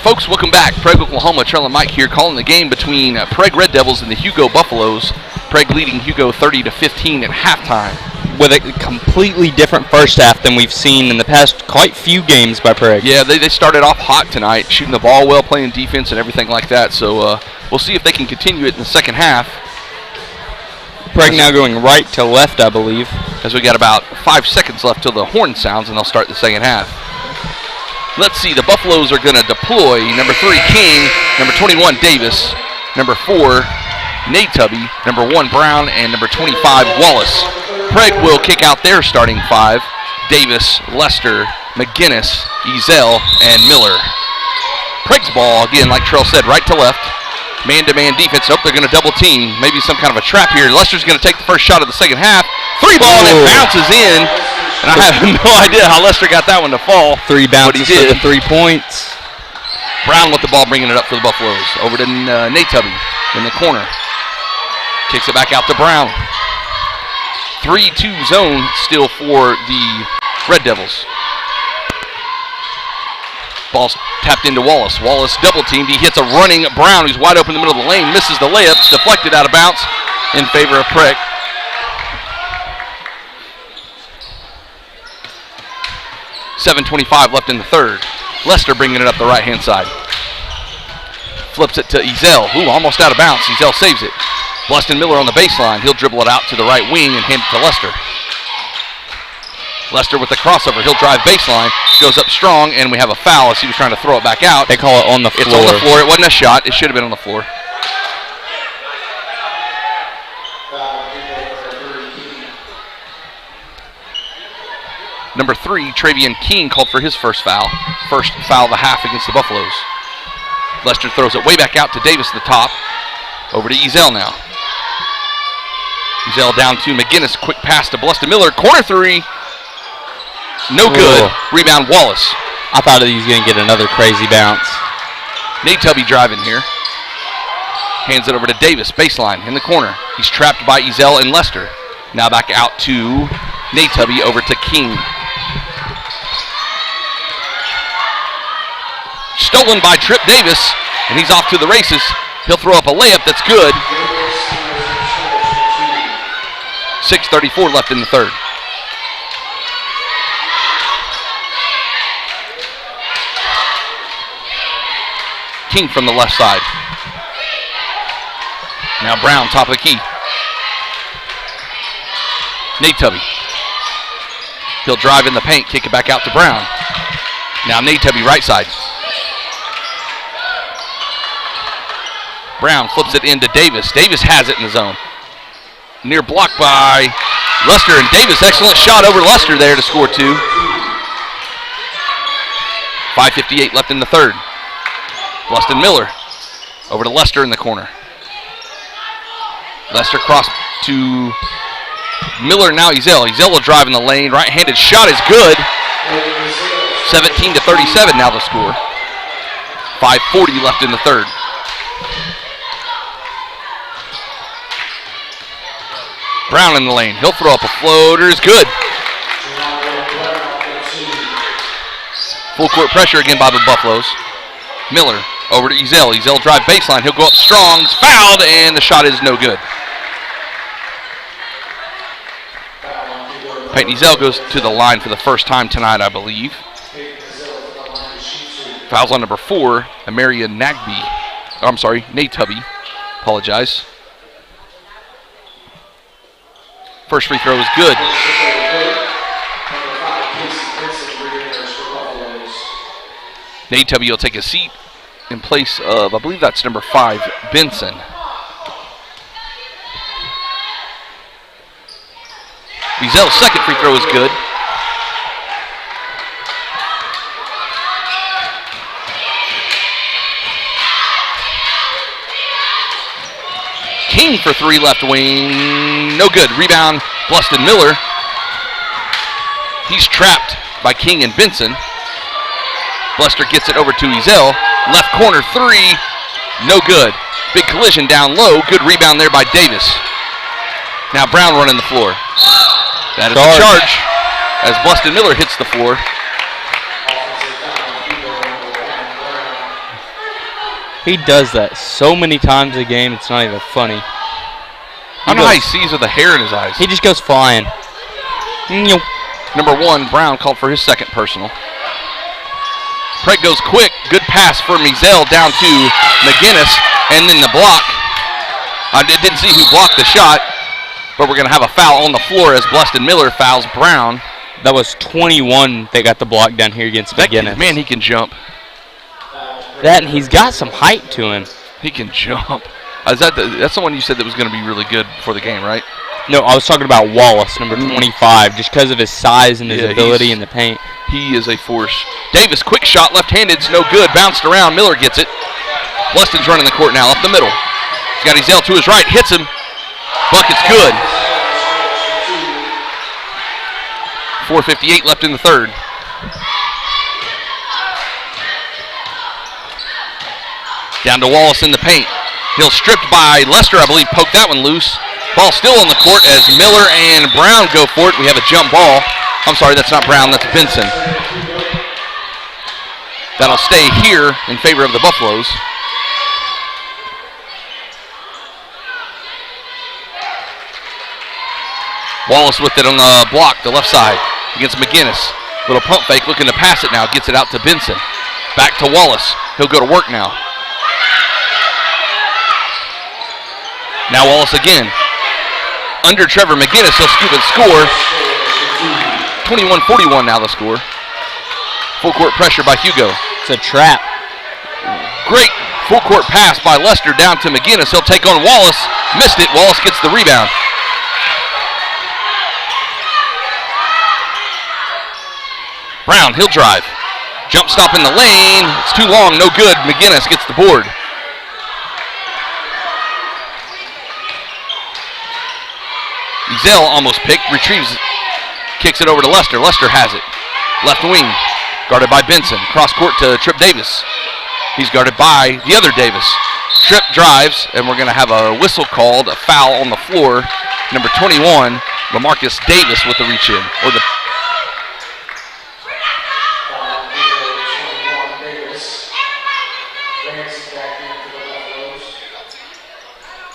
Folks, welcome back. Prague, Oklahoma. Trell and Mike here calling the game between Prague Red Devils and the Hugo Buffaloes. Prague leading Hugo 30-15 at halftime. With a completely different first half than we've seen in the past quite few games by Prague. Yeah, they started off hot tonight, shooting the ball well, playing defense and everything like that. So we'll see if they can continue it in the second half. Prague now going right to left, I believe. As we got about 5 seconds left till the horn sounds, and they'll start the second half. Let's see, the Buffaloes are going to deploy number 3, King, number 21, Davis, number 4, Tubby, number 1, Brown, and number 25, Wallace. Prague will kick out their starting 5, Davis, Lester, McGinnis, Ezel, and Miller. Prague's ball, again, like Trell said, right to left. Man-to-man defense. Nope, they're going to double team. Maybe some kind of a trap here. Lester's going to take the first shot of the second half. 3 ball, and it bounces in. And I have no idea how Lester got that one to fall. 3 bounces for the 3 points. Brown with the ball, bringing it up for the Buffaloes. Over to Tubby in the corner. Kicks it back out to Brown. 3-2 zone still for the Red Devils. Ball's tapped into Wallace. Wallace double teamed. He hits a running Brown who's wide open in the middle of the lane. Misses the layup. Deflected out of bounds in favor of Prague. .7:25 left in the third. Lester bringing it up the right-hand side. Flips it to Ezel. Ooh, almost out of bounds. Ezel saves it. Bluston Miller on the baseline. He'll dribble it out to the right wing and hand it to Lester. Lester with the crossover. He'll drive baseline. Goes up strong, and we have a foul as he was trying to throw it back out. They call it on the floor. It's on the floor. It wasn't a shot. It should have been on the floor. Number 3, Travian King called for his first foul. First foul of the half against the Buffaloes. Lester throws it way back out to Davis at the top. Over to Ezel now. Ezel down to McGinnis. Quick pass to Bluston Miller. Corner 3. No good. Rebound Wallace. I thought he was going to get another crazy bounce. Tubby driving here. Hands it over to Davis. Baseline in the corner. He's trapped by Ezel and Lester. Now back out to Tubby over to King. Stolen by Trip Davis, and he's off to the races. He'll throw up a layup that's good. 6:34 left in the third. King from the left side. Now Brown, top of the key. Tubby. He'll drive in the paint, kick it back out to Brown. Now Tubby, right side. Brown flips it into Davis. Davis has it in the zone. Near block by Lester, and Davis, excellent shot over Lester there to score 2. 5:58 left in the third. Bluston Miller over to Lester in the corner. Lester cross to Miller, now Ezel. Ezel will drive in the lane. Right-handed shot is good. 17-37 now the score. 5:40 left in the third. Brown in the lane. He'll throw up a floater. Is good. Full court pressure again by the Buffaloes. Miller over to Ezel. Ezel drive baseline. He'll go up strong. It's fouled, and the shot is no good. Peyton Ezel goes to the line for the first time tonight, I believe. Fouls on number 4, Amaria Nagby. Oh, I'm sorry, Tubby. Apologize. First free throw is good. Tubby will take a seat in place of, I believe that's number 5, Benson. Ezel's second free throw is good. King for 3 left wing. No good. Rebound, Bluston Miller. He's trapped by King and Benson. Bluster gets it over to Ezel. Left corner 3. No good. Big collision down low. Good rebound there by Davis. Now Brown running the floor. That is a charge as Bluston Miller hits the floor. He does that so many times a game, it's not even funny. I don't know how he sees with the hair in his eyes. He just goes flying. Number 1, Brown, called for his second personal. Prague goes quick. Good pass for Mizell down to McGinnis. And then the block. I didn't see who blocked the shot, but we're going to have a foul on the floor as Bluston Miller fouls Brown. That was 21 they got the block down here against McGinnis. Man, he can jump. That, and he's got some height to him. He can jump. That's the one you said that was going to be really good for the game, right? No, I was talking about Wallace, number 25, just because of his size and his ability in the paint. He is a force. Davis, quick shot, left-handed, it's no good. Bounced around, Miller gets it. Bluston's running the court now, up the middle. He's got Ezell to his right, hits him. Bucket's good. 4:58 left in the third. Down to Wallace in the paint. He'll stripped by Lester, I believe, poked that one loose. Ball still on the court as Miller and Brown go for it. We have a jump ball. I'm sorry, that's not Brown, that's Benson. That'll stay here in favor of the Buffaloes. Wallace with it on the block, the left side, against McGinnis. Little pump fake, looking to pass it now. Gets it out to Benson. Back to Wallace. He'll go to work now. Now Wallace again. Under Trevor McGinnis, he'll scoop and score. 21-41 now the score. Full court pressure by Hugo. It's a trap. Great full court pass by Lester down to McGinnis. He'll take on Wallace. Missed it. Wallace gets the rebound. Brown, he'll drive. Jump stop in the lane. It's too long, no good. McGinnis gets the board. Ezell almost picked, retrieves, kicks it over to Lester. Lester has it. Left wing, guarded by Benson. Cross court to Tripp Davis. He's guarded by the other Davis. Tripp drives, and we're going to have a whistle called, a foul on the floor. Number 21, LaMarcus Davis with the reach in, or the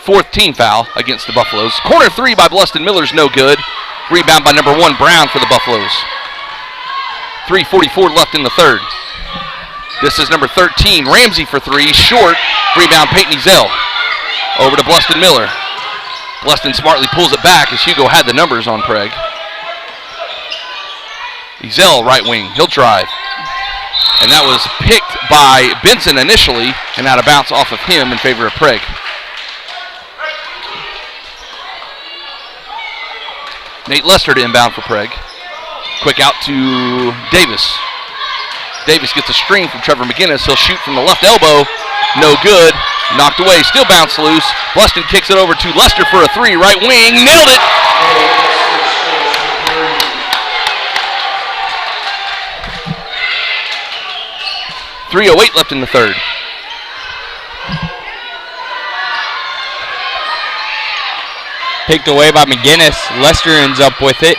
4th team foul against the Buffaloes. Corner 3 by Bluston Miller's no good. Rebound by number 1, Brown for the Buffaloes. 3:44 left in the third. This is number 13, Ramsey for 3, short. Rebound, Peyton Ezell. Over to Bluston Miller. Bluston smartly pulls it back as Hugo had the numbers on Prague. Ezell, right wing, he'll drive. And that was picked by Benson initially, and out of bounds off of him in favor of Prague. Nate Lester to inbound for Prague. Quick out to Davis. Davis gets a screen from Trevor McGinnis. He'll shoot from the left elbow. No good. Knocked away. Still bounced loose. Bluston kicks it over to Lester for a 3. Right wing. Nailed it. .308 left in the third. Picked away by McGinnis. Lester ends up with it.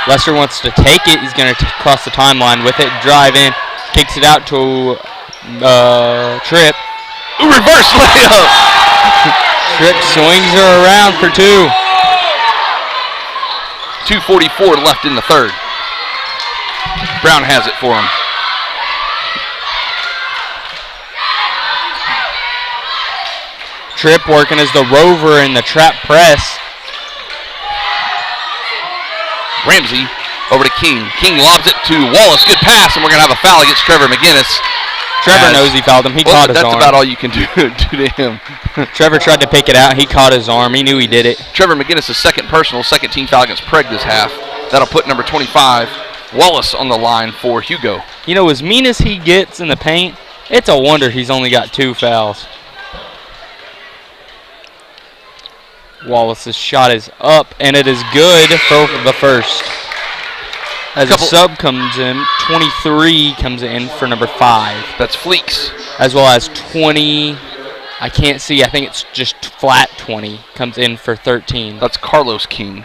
Lester wants to take it. He's going to cross the timeline with it. Drive in. Kicks it out to Tripp. Ooh, reverse layup. Tripp swings her around for 2. 2:44 left in the third. Brown has it for him. Tripp working as the rover in the trap press. Ramsey over to King. King lobs it to Wallace. Good pass, and we're going to have a foul against Trevor McGinnis. Trevor knows he fouled him. He caught his arm. That's about all you can do to him. Trevor tried to pick it out. He caught his arm. He knew he did it. Trevor McGinnis' second personal, second team foul against Prague this half. That'll put number 25, Wallace, on the line for Hugo. You know, as mean as he gets in the paint, it's a wonder he's only got 2 fouls. Wallace's shot is up, and it is good for the first. As a sub comes in, 23 comes in for number 5. That's Fleeks. As well as 20, I can't see, I think it's just flat 20, comes in for 13. That's Carlos King.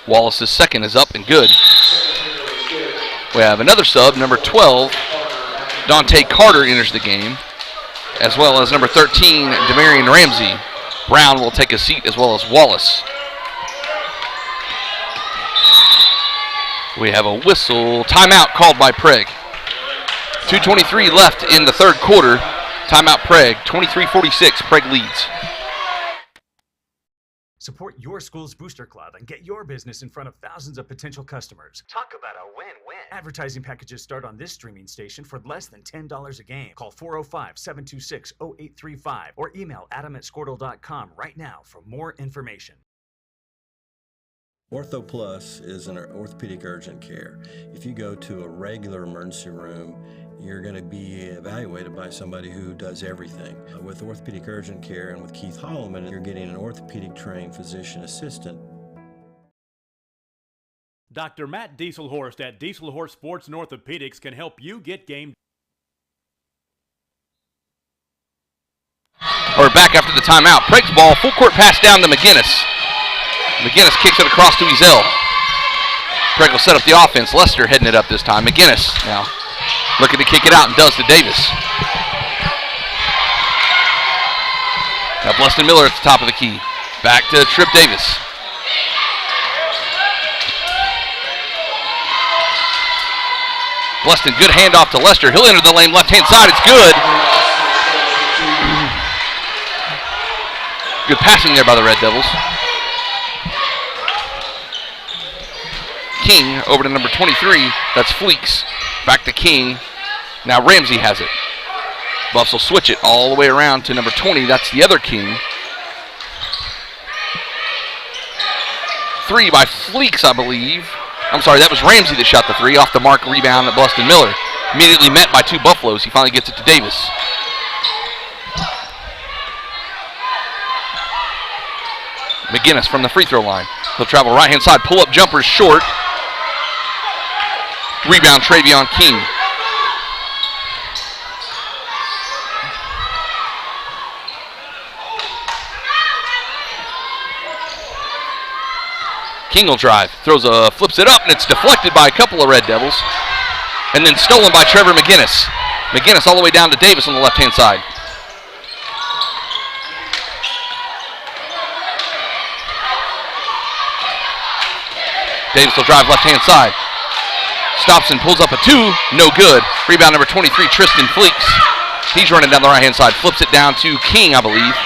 Wallace's second is up and good. We have another sub, number 12, Dante Carter enters the game, as well as number 13, Demarion Ramsey. Brown will take a seat, as well as Wallace. We have a whistle. Timeout called by Prague. 2:23 left in the third quarter. Timeout Prague. 23-46. Prague leads. Support your school's booster club and get your business in front of thousands of potential customers. Talk about a win-win. Advertising packages start on this streaming station for less than $10 a game. Call 405-726-0835 or email adam@squirtle.com right now for more information. Ortho Plus is an orthopedic urgent care. If you go to a regular emergency room, you're going to be evaluated by somebody who does everything. With orthopedic urgent care and with Keith Holloman, you're getting an orthopedic trained physician assistant. Dr. Matt Dieselhorst at Dieselhorst Sports and Orthopedics can help you get game. We're back after the timeout. Prague's ball, full court pass down to McGinnis. McGinnis kicks it across to Ezel. Prague will set up the offense. Lester heading it up this time. McGinnis now looking to kick it out and does to Davis. Now Bleston Miller at the top of the key. Back to Trip Davis. Bleston, good handoff to Lester. He'll enter the lane left-hand side. It's good. Good passing there by the Red Devils. King over to number 23. That's Fleeks. Back to King. Now Ramsey has it. Buffs will switch it all the way around to number 20. That's the other King. 3 by Fleeks, I believe. I'm sorry, that was Ramsey that shot the 3 off the mark rebound at Bleston Miller. Immediately met by 2 Buffaloes. He finally gets it to Davis. McGinnis from the free throw line. He'll travel right-hand side. Pull-up jumper short. Rebound, Travion King. King will drive. Flips it up, and it's deflected by a couple of Red Devils. And then stolen by Trevor McGinnis. McGinnis all the way down to Davis on the left-hand side. Davis will drive left-hand side. Stops and pulls up a 2. No good. Rebound number 23, Tristan Fleeks. He's running down the right-hand side. Flips it down to King, I believe.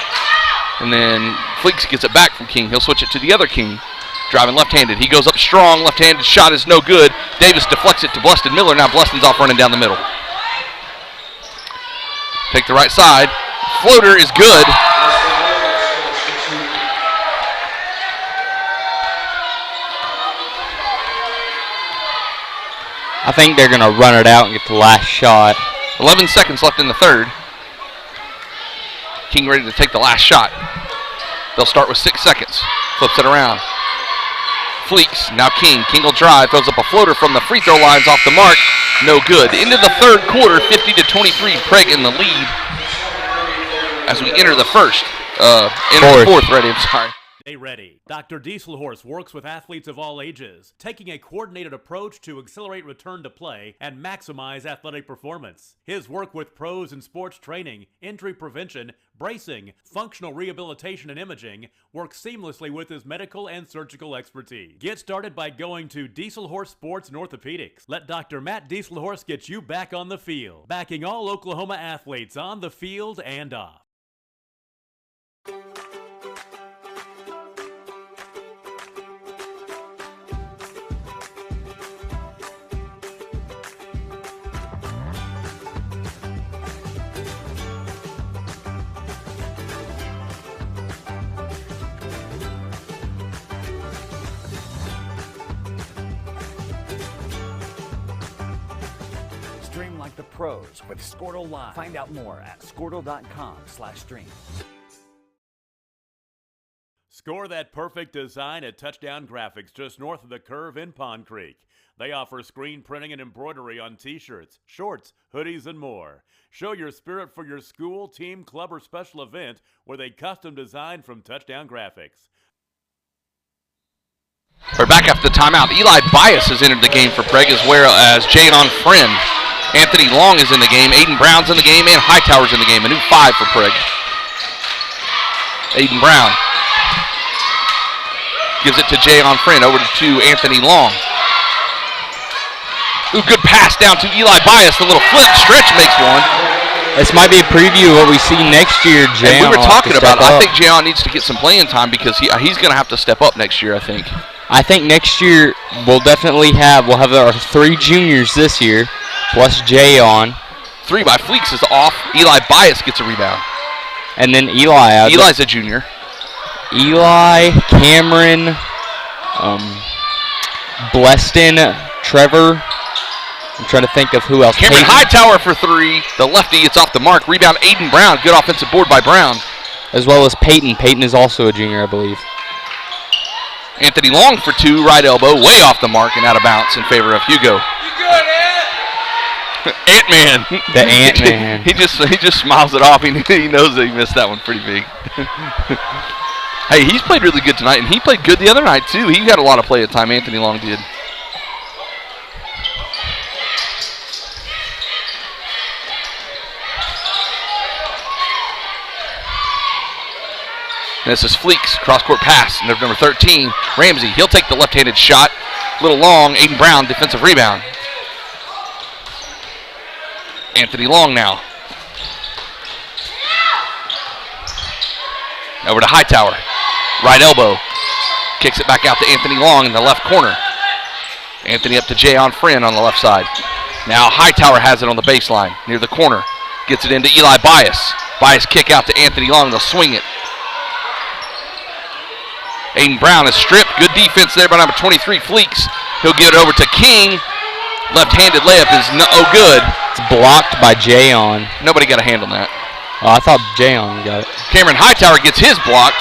And then Fleeks gets it back from King. He'll switch it to the other King. Driving left-handed. He goes up strong. Left-handed shot is no good. Davis deflects it to Bleston Miller. Now Bleston's off running down the middle. Take the right side. Floater is good. I think they're going to run it out and get the last shot. 11 seconds left in the third. King ready to take the last shot. They'll start with 6 seconds. Flips it around. Fleeks, now King. King will drive, throws up a floater from the free throw lines off the mark. No good. Into the third quarter, 50-23. Prague in the lead as we enter the fourth, ready, I'm sorry. Stay ready. Dr. Dieselhorst works with athletes of all ages, taking a coordinated approach to accelerate return to play and maximize athletic performance. His work with pros in sports training, injury prevention, bracing, functional rehabilitation, and imaging works seamlessly with his medical and surgical expertise. Get started by going to Dieselhorst Sports and Orthopedics. Let Dr. Matt Dieselhorst get you back on the field, backing all Oklahoma athletes on the field and off. Stream like the pros with Squirtle Live. Find out more at squirtle.com/stream. Score that perfect design at Touchdown Graphics just north of the curve in Pond Creek. They offer screen printing and embroidery on t-shirts, shorts, hoodies, and more. Show your spirit for your school, team, club, or special event with a custom design from Touchdown Graphics. We're back after the timeout. Eli Bias has entered the game for Prague as well as Jadon Friend. Anthony Long is in the game. Aiden Brown's in the game, and Hightower's in the game. A new 5 for Prague. Aiden Brown gives it to Jayon Friend. Over to Anthony Long. Ooh, good pass down to Eli Bias. The little flip stretch makes one. This might be a preview of what we see next year. Jayon, we were talking about it. I think Jayon needs to get some playing time because he's going to have to step up next year, I think. I think next year we'll have our 3 juniors this year, plus Jayon. 3 by Fleeks is off. Eli Bias gets a rebound. And then Eli. Eli's a junior. Eli, Cameron, Bleston, Trevor. I'm trying to think of who else. Cameron Hightower for 3. The lefty gets off the mark. Rebound Aiden Brown. Good offensive board by Brown. As well as Peyton. Peyton is also a junior, I believe. Anthony Long for 2. Right elbow. Way off the mark and out of bounds in favor of Hugo. You good, Ant-Man. The Ant-Man. he just smiles it off. He knows that he missed that one pretty big. Hey, he's played really good tonight, and he played good the other night, too. He got a lot of play at time, Anthony Long did. And this is Fleeks, cross-court pass, number 13, Ramsey. He'll take the left-handed shot. A little long, Aiden Brown, defensive rebound. Anthony Long now. Over to Hightower. Right elbow. Kicks it back out to Anthony Long in the left corner. Anthony up to Jayon Friend on the left side. Now Hightower has it on the baseline near the corner. Gets it into Eli Bias. Bias kick out to Anthony Long. They'll swing it. Aiden Brown is stripped. Good defense there by number 23, Fleeks. He'll give it over to King. Left-handed layup is no good. It's blocked by Jayon. Nobody got a hand on that. Oh, I thought Jayon got it. Cameron Hightower gets his blocked.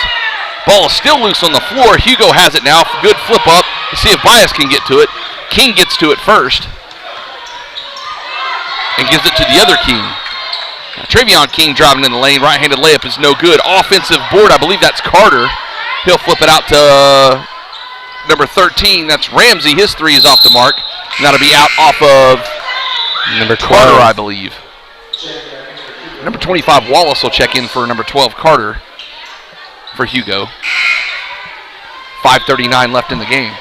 Ball is still loose on the floor. Hugo has it now. Good flip up. Let's see if Bias can get to it. King gets to it first. And gives it to the other King. Now, Travion King driving in the lane. Right-handed layup is no good. Offensive board, I believe that's Carter. He'll flip it out to number 13. That's Ramsey. His 3 is off the mark. And that'll be out off of number 12. Carter, I believe. Number 25, Wallace will check in for number 12, Carter, for Hugo. 5:39 left in the game.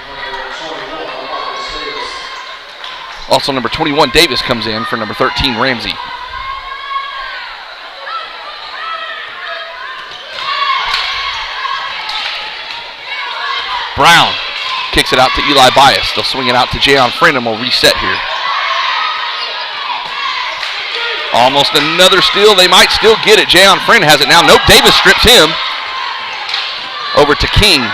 Also, number 21, Davis comes in for number 13, Ramsey. Brown kicks it out to Eli Bias. They'll swing it out to Jayon Friend, and we'll reset here. Almost another steal. They might still get it. Jayon Friend has it now. Nope, Davis strips him. Over to King.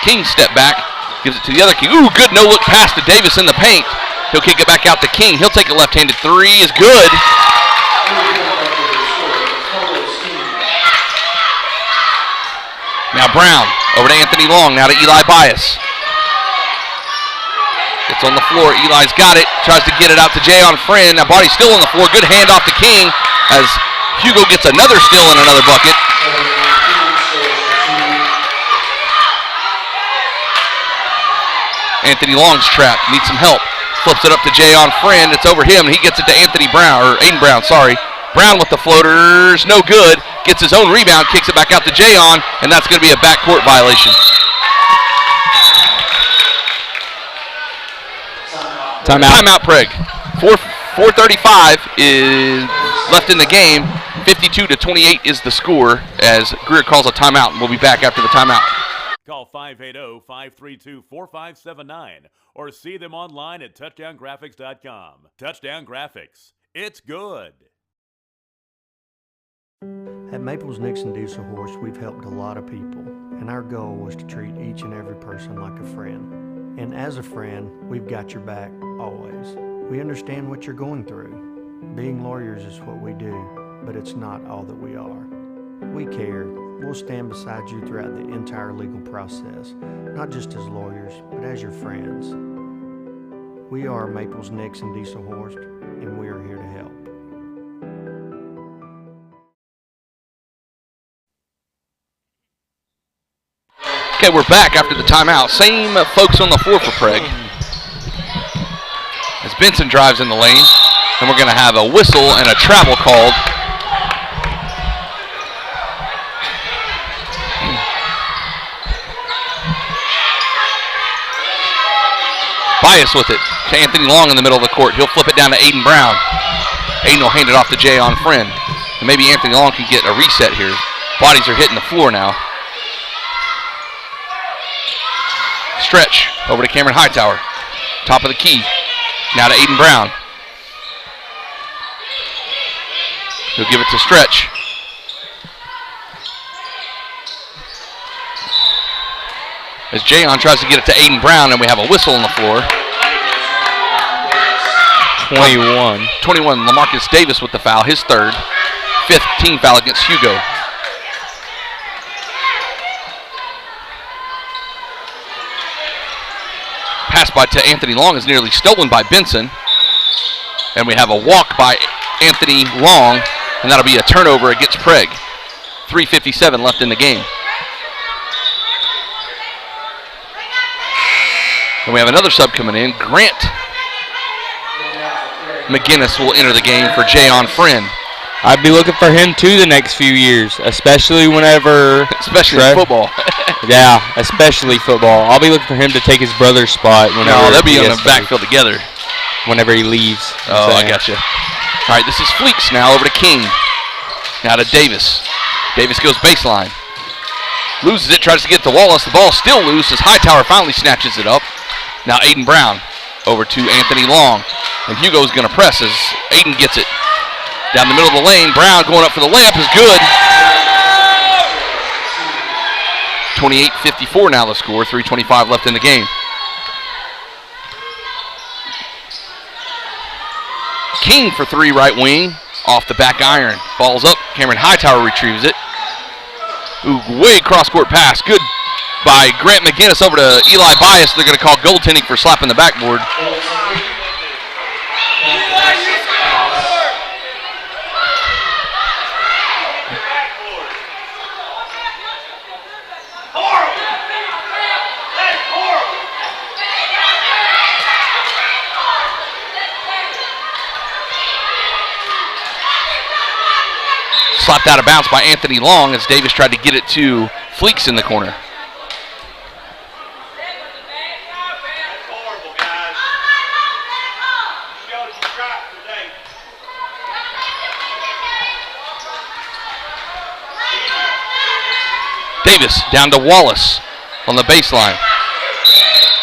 King step back. Gives it to the other King. Ooh, good no-look pass to Davis in the paint. He'll kick it back out to King. He'll take a left-handed 3. Is good. Now Brown. Over to Anthony Long. Now to Eli Bias. It's on the floor. Eli's got it. Tries to get it out to Jayon Friend. Now body's still on the floor. Good handoff to King as Hugo gets another steal and another bucket. Anthony Long's trapped. Needs some help. Flips it up to Jayon Friend. It's over him. He gets it to Anthony Brown, or Aiden Brown, sorry. Brown with the floaters. No good. Gets his own rebound. Kicks it back out to Jayon, and that's going to be a backcourt violation. Timeout, Prague. 4:35 is left in the game. 52-28 is the score as Greer calls a timeout, and we'll be back after the timeout. Call 580-532-4579 or see them online at touchdowngraphics.com. Touchdown Graphics. It's good. At Maples Nixon Diesel Horse, we've helped a lot of people, and our goal was to treat each and every person like a friend. And as a friend, we've got your back, always. We understand what you're going through. Being lawyers is what we do, but it's not all that we are. We care. We'll stand beside you throughout the entire legal process, not just as lawyers, but as your friends. We are Maples Nixon Diesel Horse, and we are here to help. Okay, we're back after the timeout. Same folks on the floor for Prague. As Benson drives in the lane. And we're going to have a whistle and a travel called. Bias with it to Anthony Long in the middle of the court. He'll flip it down to Aiden Brown. Aiden will hand it off to Jay on Friend. And maybe Anthony Long can get a reset here. Bodies are hitting the floor now. Stretch over to Cameron Hightower. Top of the key. Now to Aiden Brown. He'll give it to Stretch. As Jayon tries to get it to Aiden Brown, and we have a whistle on the floor. 21. 21, LaMarcus Davis with the foul, his third. 5th team foul against Hugo. Pass by to Anthony Long is nearly stolen by Benson. And we have a walk by Anthony Long, and that'll be a turnover against Prague. 3:57 left in the game. And we have another sub coming in. Grant McGinnis will enter the game for Jayon Friend. I'd be looking for him too the next few years, especially whenever... Especially in football. Yeah, especially football. I'll be looking for him to take his brother's spot whenever... No, they'll be on the backfield together. Whenever he leaves. Oh, I got you. All right, this is Fleeks now over to King. Now to Davis. Davis goes baseline. Loses it, tries to get to Wallace. The ball still loose as Hightower finally snatches it up. Now Aiden Brown over to Anthony Long. And Hugo's going to press as Aiden gets it. Down the middle of the lane, Brown going up for the layup is good. 28-54 now the score, 3:25 left in the game. King for three, right wing, off the back iron. Ball's up, Cameron Hightower retrieves it. Ooh, way cross-court pass, good by Grant McGinnis over to Eli Bias. They're going to call goaltending for slapping the backboard. Slapped out of bounds by Anthony Long as Davis tried to get it to Fleeks in the corner. Davis down to Wallace on the baseline.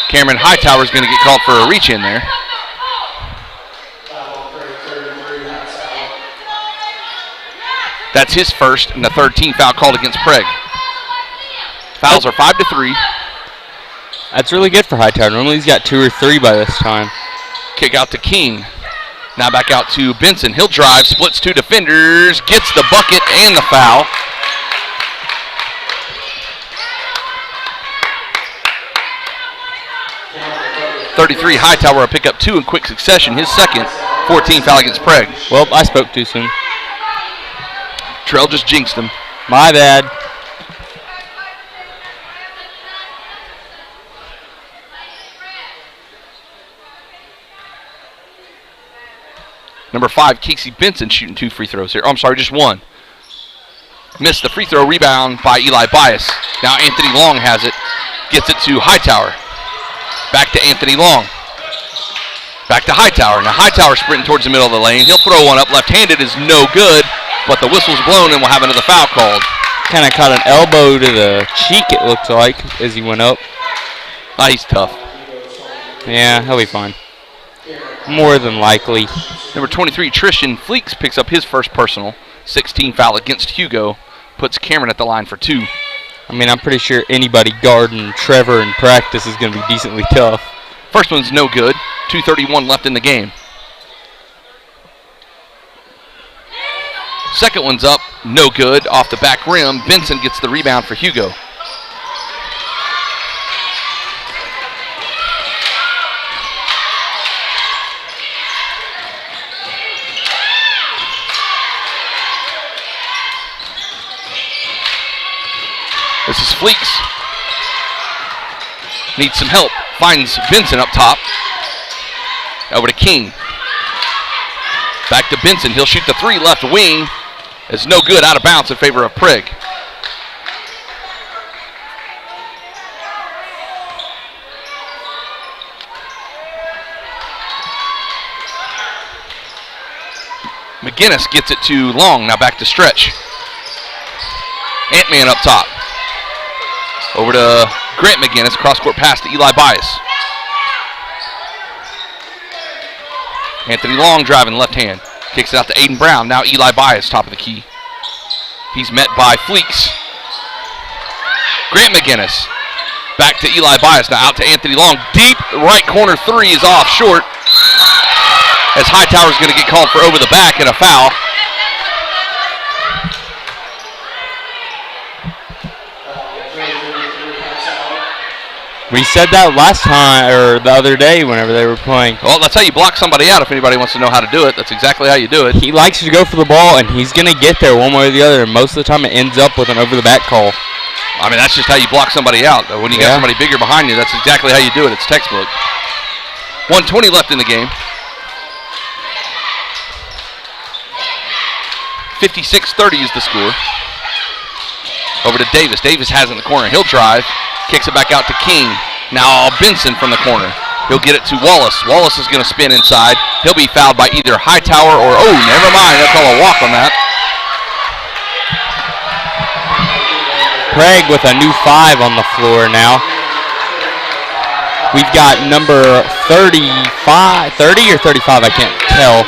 Cameron Hightower is going to get called for a reach in there. That's his first and the third team foul called against Prague. Fouls are 5-3. That's really good for Hightower. Normally he's got 2 or 3 by this time. Kick out to King. Now back out to Benson. He'll drive, splits 2 defenders, gets the bucket and the foul. .33 Hightower will pick up 2 in quick succession. His second, 14 foul against Prague. Well, I spoke too soon. Trell just jinxed him. My bad. Number 5, Casey Benson shooting 2 free throws here. Oh, I'm sorry, just 1. Missed the free throw, rebound by Eli Bias. Now Anthony Long has it. Gets it to Hightower. Back to Anthony Long. Back to Hightower. Now Hightower sprinting towards the middle of the lane. He'll throw one up. Left-handed is no good, but the whistle's blown and we'll have another foul called. Kind of caught an elbow to the cheek, it looked like, as he went up. He's tough. Yeah, he'll be fine. More than likely. Number 23, Tristan Fleeks picks up his first personal. 16 foul against Hugo. Puts Cameron at the line for 2. I mean, I'm pretty sure anybody guarding Trevor in practice is going to be decently tough. First one's no good. 2:31 left in the game. Second one's up, no good. Off the back rim, Benson gets the rebound for Hugo. This is Fleeks. Needs some help. Finds Benson up top. Over to King. Back to Benson. He'll shoot the three left wing. It's no good, out of bounds in favor of Prague. McGinnis gets it to Long. Now back to Stretch. Ant-Man up top. Over to Grant McGinnis. Cross-court pass to Eli Bias. Anthony Long driving left hand. Kicks it out to Aiden Brown. Now Eli Bias, top of the key. He's met by Fleeks. Grant McGinnis. Back to Eli Bias. Now out to Anthony Long. Deep right corner three is off short. As Hightower's going to get called for over the back and a foul. We said that last time, or the other day whenever they were playing. Well, that's how you block somebody out if anybody wants to know how to do it. That's exactly how you do it. He likes to go for the ball, and he's going to get there one way or the other. And most of the time it ends up with an over-the-back call. I mean, that's just how you block somebody out. When you got somebody bigger behind you, that's exactly how you do it. It's textbook. 1:20 left in the game. 56-30 is the score. Over to Davis. Davis has it in the corner. He'll drive. Kicks it back out to King. Now Benson from the corner. He'll get it to Wallace. Wallace is going to spin inside. He'll be fouled by either Hightower or, oh, never mind. They'll call a walk on that. Prague with a new 5 on the floor now. We've got number 35, 30 or 35, I can't tell.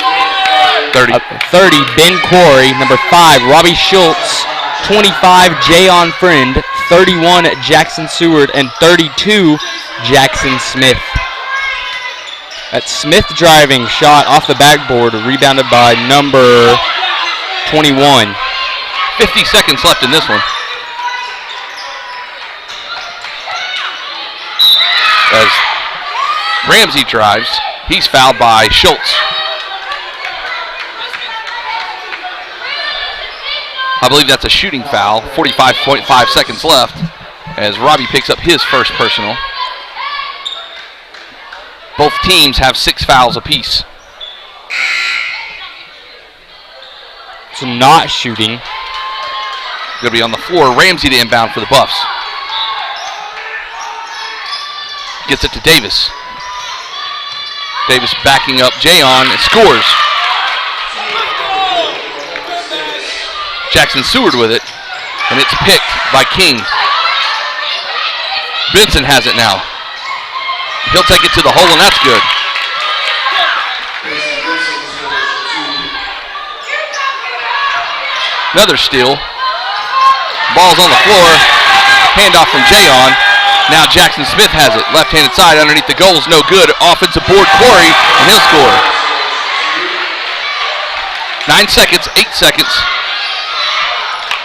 30. 30, Ben Quarry. Number 5, Robbie Schultz. 25, Jayon Friend. 31, Jackson Seward. And 32, Jackson Smith. That's Smith driving, shot off the backboard, rebounded by number 21. 50 seconds left in this one. As Ramsey drives, he's fouled by Schultz. I believe that's a shooting foul. 45.5 seconds left as Robbie picks up his first personal. Both teams have 6 fouls apiece. So not shooting. Going to be on the floor. Ramsey to inbound for the Buffs. Gets it to Davis. Davis backing up Jayon and scores. Jackson Seward with it, and it's picked by King. Benson has it now. He'll take it to the hole, and that's good. Another steal. Ball's on the floor. Handoff from Jayon. Now Jackson Smith has it. Left-handed side underneath the goals. No good. Offensive board, Corey, and he'll score. 9 seconds, 8 seconds.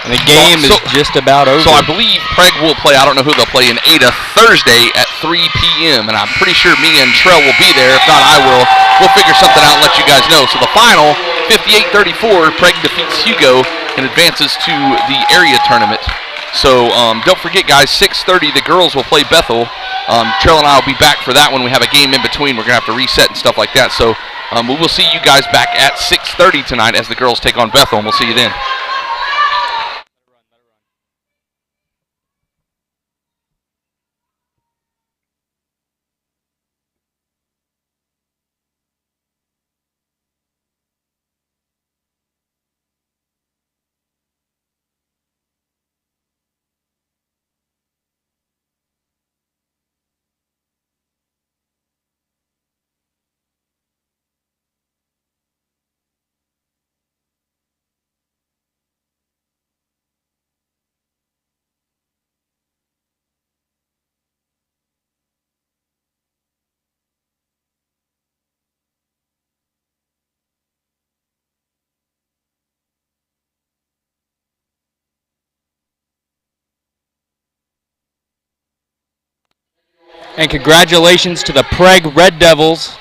And the game is just about over. So I believe Prague will play, I don't know who they'll play, in Ada Thursday at 3 p.m. And I'm pretty sure me and Trell will be there. If not, I will. We'll figure something out and let you guys know. So the final, 58-34, Prague defeats Hugo and advances to the area tournament. So don't forget, guys, 6:30, the girls will play Bethel. Trell and I will be back for that when we have a game in between. We're going to have to reset and stuff like that. So we will see you guys back at 6:30 tonight as the girls take on Bethel, and we'll see you then. And congratulations to the Prague Red Devils,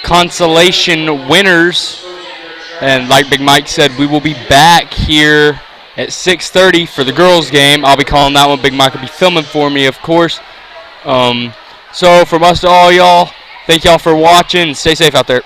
consolation winners. And like Big Mike said, we will be back here at 6:30 for the girls' game. I'll be calling that one. Big Mike will be filming for me, of course. So from us to all y'all, thank y'all for watching. Stay safe out there.